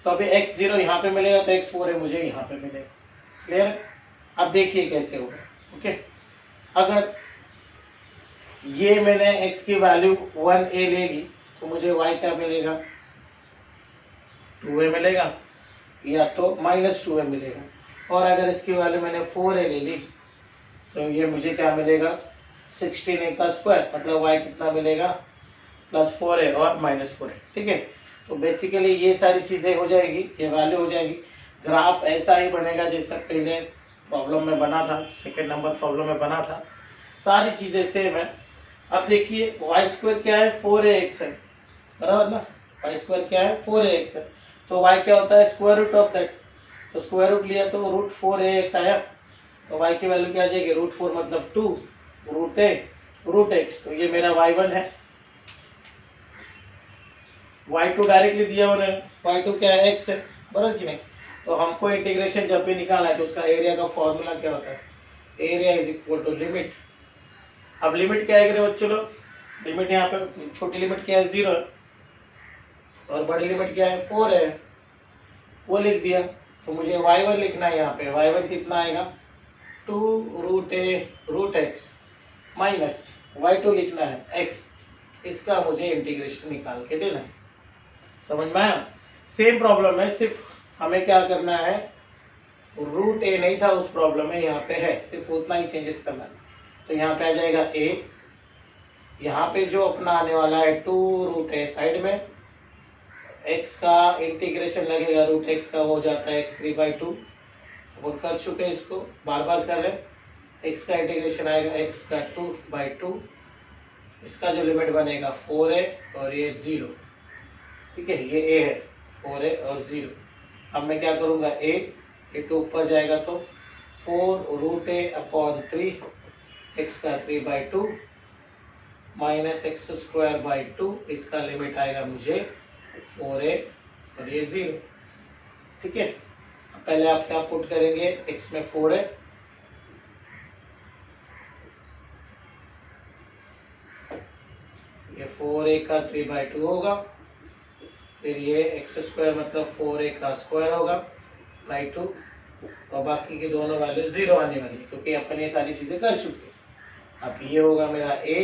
तो अभी x 0 यहाँ पे मिलेगा तो x 4a मुझे यहाँ पे मिलेगा। क्लियर। अब देखिए कैसे होगा। ओके, अगर ये मैंने x की वैल्यू 1a ले ली तो मुझे y क्या मिलेगा, 2a मिलेगा, या तो -2a मिलेगा। और अगर इसकी वैल्यू मैंने 4a ले ली तो ये मुझे क्या मिलेगा, 16a का स्क्वायर, मतलब y कितना मिलेगा, +4a और -4a। ठीक है, तो बेसिकली ये सारी चीजें हो जाएगी, ये वैल्यू हो जाएगी। ग्राफ ऐसा ही बनेगा जैसा पहले प्रॉब्लम में बना था, सेकेंड नंबर प्रॉब्लम में बना था, सारी चीजें सेम है। अब देखिए y² क्या है, 4ax है, बराबर ना। y² क्या है, 4ax है, तो y क्या होता है, स्क्वायर रूट ऑफ दैट। तो स्क्वायर रूट लिया तो √4ax आया, तो y की वैल्यू क्या आ जाएगी, √4 मतलब 2 √a √x। तो ये मेरा y1 है। y2 डायरेक्टली दिया उन्होंने, y2 क्या है, x है, बराबर कि नहीं। तो हमको इंटीग्रेशन जब भी निकालना है तो उसका एरिया का फॉर्मूला क्या होता है, area is equal to limit. अब लिमिट क्या है बच्चों लोग, लिमिट यहाँ पे छोटी लिमिट क्या है, 0 है, और बड़ी लिमिट क्या है, 4 है, वो लिख दिया। तो मुझे y1 लिखना है, यहाँ पे y1 कितना आएगा, 2 √a √x माइनस y2 लिखना है x, इसका मुझे इंटीग्रेशन निकाल के देना है। समझ में आया। सेम प्रॉब्लम है, सिर्फ हमें क्या करना है, √a नहीं था उस प्रॉब्लम में, यहाँ पे है, सिर्फ उतना ही चेंजेस करना है। तो यहाँ पे आ जाएगा a, यहाँ पे जो अपना आने वाला है 2 √a साइड में, x का इंटीग्रेशन लगेगा √x का, हो जाता है x3/2। वो कर चुके हैं, इसको बार बार कर रहे। x का इंटीग्रेशन आएगा x का 2/2, इसका जो लिमिट बनेगा 4a और ये 0। ठीक है, ये a है, 4a और 0। अब मैं क्या करूंगा, a ये 2 ऊपर जाएगा तो 4√a/3, x का 3/2 माइनस x²/2, इसका लिमिट आएगा मुझे 4a और ये 0। ठीक है, पहले आप क्या पुट करेंगे, x में 4 है, ये 4a का 3/2 होगा, फिर ये x² मतलब 4a का स्क्वायर होगा बाई 2, और बाकी के दोनों वैल्यू 0 आने वाली, क्योंकि अपन ये सारी चीजें कर चुके हैं। अब ये होगा मेरा a,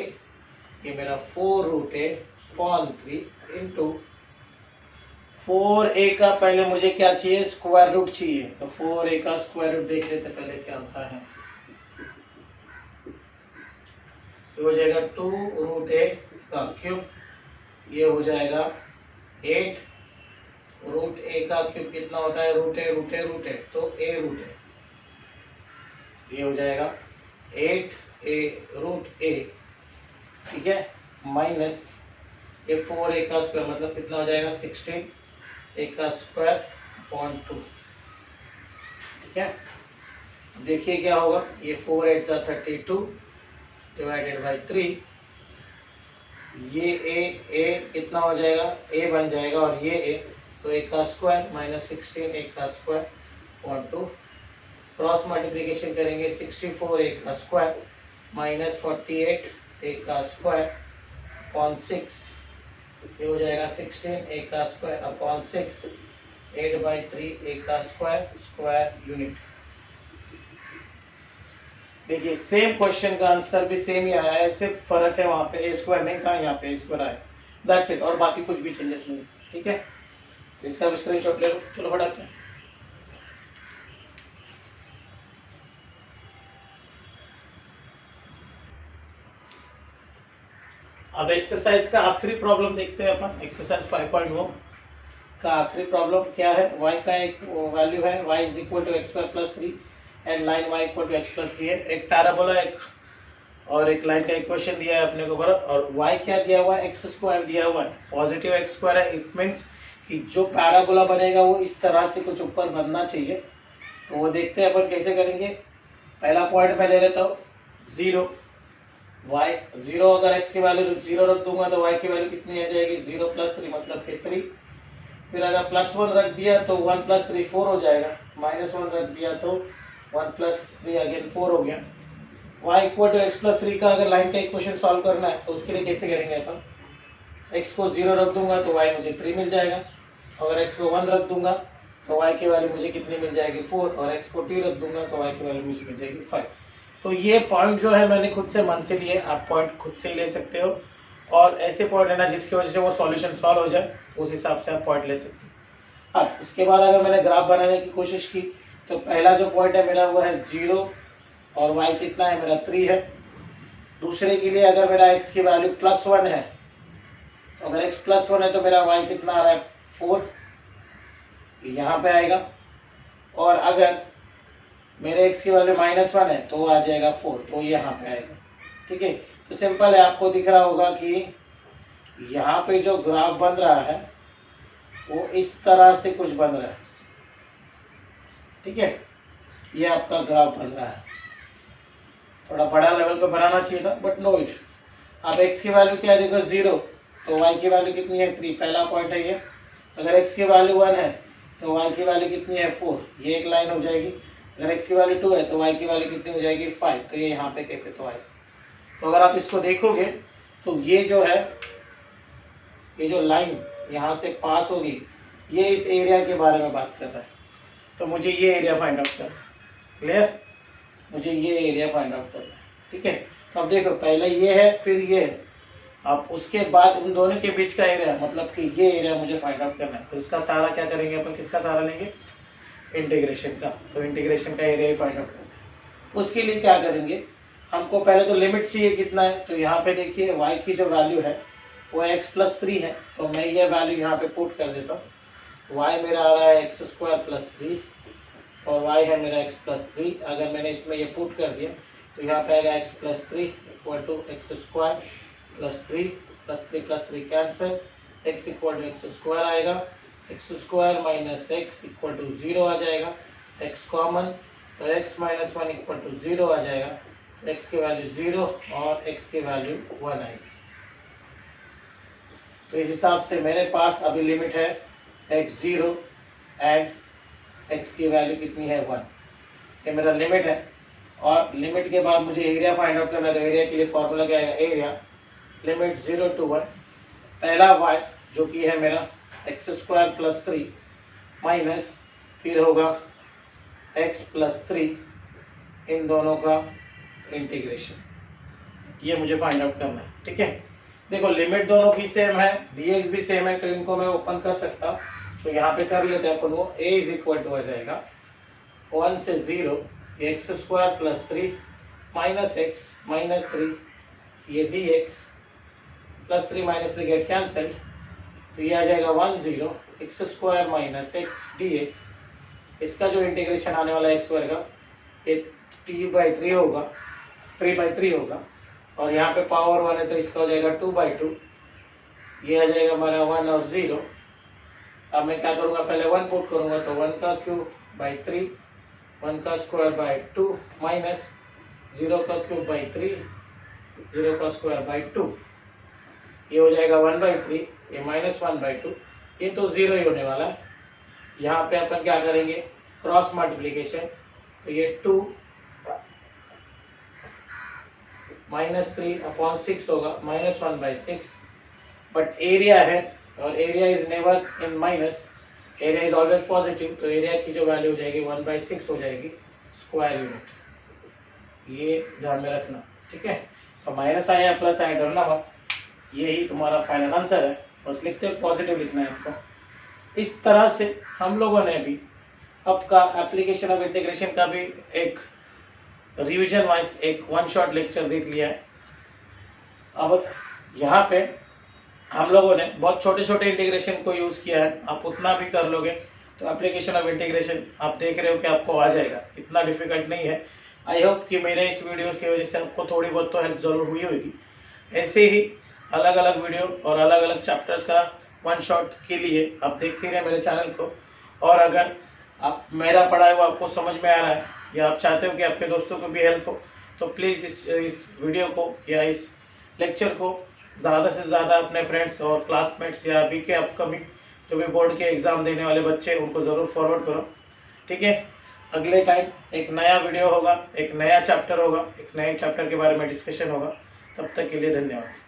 ये मेरा 4√a/3 इंटू 4a का पहले मुझे क्या चाहिए, स्क्वायर रूट चाहिए। तो 4a का स्क्वायर रूट देख लेते पहले क्या होता है। ये हो जाएगा 2√a का क्यूब, ये हो जाएगा 8 √a का क्यूब कितना होता है, √a तो a√a, ये हो जाएगा 8a√a। ठीक है, माइनस ये 4a का स्क्वायर मतलब कितना हो जाएगा, 16a का स्क्वायर अपॉन 2। ठीक है, देखिए क्या होगा, ये 4 8 32 डिवाइडेड बाई 3, ये a कितना हो जाएगा, a बन जाएगा, और ये a, तो a का स्क्वायर माइनस 16 a का स्क्वायर अपॉन 2, क्रॉस मल्टीप्लिकेशन करेंगे 64 a का स्क्वायर माइनस 48 1 का स्क्वायर अपॉन 6, ये हो जाएगा 16, 1 का स्क्वायर अपॉन 6, 8/3, 1 का स्क्वायर यूनिट। देखिए सेम क्वेश्चन का आंसर भी सेम ही आया है, सिर्फ फर्क है वहां पे ए स्क्वायर नहीं था, यहाँ पे ए स्क्वायर आया, दैट्स इट, और बाकी कुछ भी चेंजेस नहीं। ठीक है, तो इसका भी स्क्रीनशॉट ले लो। चलो फटाक से। अब एक्सरसाइज का आखिरी प्रॉब्लम देखते हैं अपन, एक्सरसाइज 5.1 का आखिरी प्रॉब्लम क्या है। y का एक वैल्यू है, y is equal to x square plus 3 and line y equal to x plus 3 है। एक पैराबोला एक और एक लाइन का इक्वेशन दिया है अपने को बराबर, और y क्या दिया हुआ है, एक्स स्क्वायर दिया हुआ है, पॉजिटिव एक्स स्क्वायर है। इट मीन्स कि जो पैराबोला बनेगा वो इस तरह से कुछ ऊपर बनना चाहिए। तो वो देखते हैं अपन कैसे करेंगे। पहला पॉइंट मैं ले लेता हूँ 0, y 0, अगर x की वैल्यू 0 रख दूंगा तो y की वैल्यू कितनी आ जाएगी, 0 प्लस 3 मतलब कि 3। फिर अगर +1 रख दिया तो 1 + 3 4 हो जाएगा, -1 रख दिया तो 1 + 3 अगेन 4 हो गया। y equal to x plus 3 का अगर लाइन का इक्वेशन सॉल्व करना है तो उसके लिए कैसे करेंगे अपन, x को 0 रख दूंगा तो y मुझे 3 मिल जाएगा, अगर x को 1 रख दूंगा तो y की वैल्यू मुझे कितनी मिल जाएगी 4, और x को 2 रख दूंगा तो y की वैल्यू मुझे मिल जाएगी 5। तो ये पॉइंट जो है मैंने खुद से मन से लिए, आप पॉइंट खुद से ही ले सकते हो, और ऐसे पॉइंट लेना जिसकी वजह से वो सॉल्यूशन सॉल्व हो जाए, उस हिसाब से आप पॉइंट ले सकते हो। अब उसके बाद अगर मैंने ग्राफ बनाने की कोशिश की तो पहला जो पॉइंट है मेरा वो है 0 और y कितना है मेरा 3 है। दूसरे के लिए अगर मेरा x की वैल्यू +1 है, तो अगर x +1 है तो मेरा y कितना आ रहा है 4, यहाँ पे आएगा, और अगर मेरे x की वैल्यू -1 है तो आ जाएगा 4, तो यहाँ पे आएगा। ठीक है, तो सिंपल है, आपको दिख रहा होगा कि यहाँ पे जो ग्राफ बन रहा है वो इस तरह से कुछ बन रहा है। ठीक है, ये आपका ग्राफ बन रहा है, थोड़ा बड़ा लेवल पे बनाना चाहिए था बट नो इट। अब x की वैल्यू क्या है देखो 0, तो y की वैल्यू कितनी है 3, पहला पॉइंट है ये। अगर x की वैल्यू 1 है तो y की वैल्यू कितनी है 4, ये एक लाइन हो जाएगी। अगर x की वैल्यू 2 है तो y की वैल्यू कितनी हो जाएगी 5, तो ये यहाँ पे कैसे तो आएगा। तो अगर आप इसको देखोगे तो ये जो है, ये जो लाइन यहाँ से पास होगी, ये इस एरिया के बारे में बात कर रहा है, तो मुझे ये एरिया फाइंड आउट करना है। क्लियर, मुझे ये एरिया फाइंड आउट करना है। ठीक है, तो अब देखो पहले ये है फिर ये है, अब उसके बाद उन दोनों के बीच का एरिया, मतलब कि ये एरिया मुझे फाइंड आउट करना है। तो इसका सहारा क्या करेंगे अपन, किसका सहारा लेंगे, इंटीग्रेशन का। तो इंटीग्रेशन का एरिया ही फाइंड आउट करना है। उसके लिए क्या करेंगे, हमको पहले तो लिमिट चाहिए कितना है, तो यहाँ पे देखिए y की जो वैल्यू है वो x + 3 है, तो मैं ये वैल्यू यहाँ पे पुट कर देता हूँ। y मेरा आ रहा है x² + 3 और y है मेरा x + 3। अगर मैंने इसमें ये पुट कर दिया तो यहाँ पे आएगा x + 3 = x² + 3 + 3 + 3 cancel, x = x² आएगा, x² - x = 0 आ जाएगा, x कॉमन, तो x - 1 = 0 आ जाएगा, x की वैल्यू 0 और x की वैल्यू 1 आएगी। तो इस हिसाब से मेरे पास अभी लिमिट है x0 एंड x की वैल्यू कितनी है 1, ये मेरा लिमिट है। और लिमिट के बाद मुझे एरिया फाइंड आउट करना है, तो एरिया के लिए फॉर्मूला क्या है, एरिया लिमिट 0 to 1, पहला y जो कि है मेरा x² + 3 माइनस फिर होगा x + 3, इन दोनों का इंटीग्रेशन, ये मुझे फाइंड आउट करना है। ठीक है, देखो लिमिट दोनों की सेम है, dx भी सेम है, तो इनको मैं ओपन कर सकता हूँ, तो यहाँ पे कर लेते हैं अपन। वो a = हो जाएगा 1 से 0, x² + 3 माइनस x - 3, ये dx + 3 - 3 गेट कैंसिल्ड, तो ये आ जाएगा 1 0 x² - x dx। इसका जो इंटीग्रेशन आने वाला है x² का, ये t/3 होगा, 3/3 होगा, और यहाँ पे पावर 1 है तो इसका हो जाएगा 2/2, ये आ जाएगा हमारा 1 और 0। अब मैं क्या करूँगा, पहले 1 पुट करूँगा, तो 1 का क्यूब बाई 3, 1 का स्क्वायर बाई 2 माइनस 0 का क्यूब बाई 3, 0 का स्क्वायर बाई 2, ये हो जाएगा 1/3, ये -1/2, ये तो 0 ही होने वाला है। यहाँ पे अपन क्या करेंगे, क्रॉस मल्टीप्लीकेशन, तो ये 2 -3/6 होगा, -1/6, बट एरिया है और area is never in minus, area is always positive, तो एरिया की जो वैल्यू हो जाएगी 1/6 हो जाएगी स्क्वायर यूनिट, ये ध्यान में रखना, ठीक है। तो माइनस आया प्लस आया डरना मत, यही तुम्हारा फाइनल आंसर है, बस लिखते हो पॉजिटिव लिखना है आपको। इस तरह से हम लोगों ने भी आपका एप्लीकेशन ऑफ इंटीग्रेशन का भी एक रिवीजन वाइज एक वन शॉट लेक्चर देख लिया है। अब यहाँ पे हम लोगों ने बहुत छोटे छोटे इंटीग्रेशन को यूज किया है, आप उतना भी कर लोगे तो एप्लीकेशन ऑफ इंटीग्रेशन आप देख रहे हो कि आपको आ जाएगा, इतना डिफिकल्ट नहीं है। आई होप कि मेरे इस वीडियो की वजह से आपको थोड़ी बहुत तो हेल्प जरूर हुई होगी। ऐसे ही अलग अलग वीडियो और अलग अलग चैप्टर्स का वन शॉट के लिए आप देखते रहे मेरे चैनल को, और अगर आप मेरा पढ़ाया हुआ आपको समझ में आ रहा है या आप चाहते हो कि आपके दोस्तों को भी हेल्प हो, तो प्लीज़ इस वीडियो को या इस लेक्चर को ज़्यादा से ज़्यादा अपने फ्रेंड्स और क्लासमेट्स या अभी के अपकमिंग जो भी बोर्ड के एग्ज़ाम देने वाले बच्चे उनको ज़रूर फॉरवर्ड करो, ठीक है। अगले टाइम एक नया वीडियो होगा, एक नया चैप्टर होगा, एक नए चैप्टर के बारे में डिस्कशन होगा। तब तक के लिए धन्यवाद।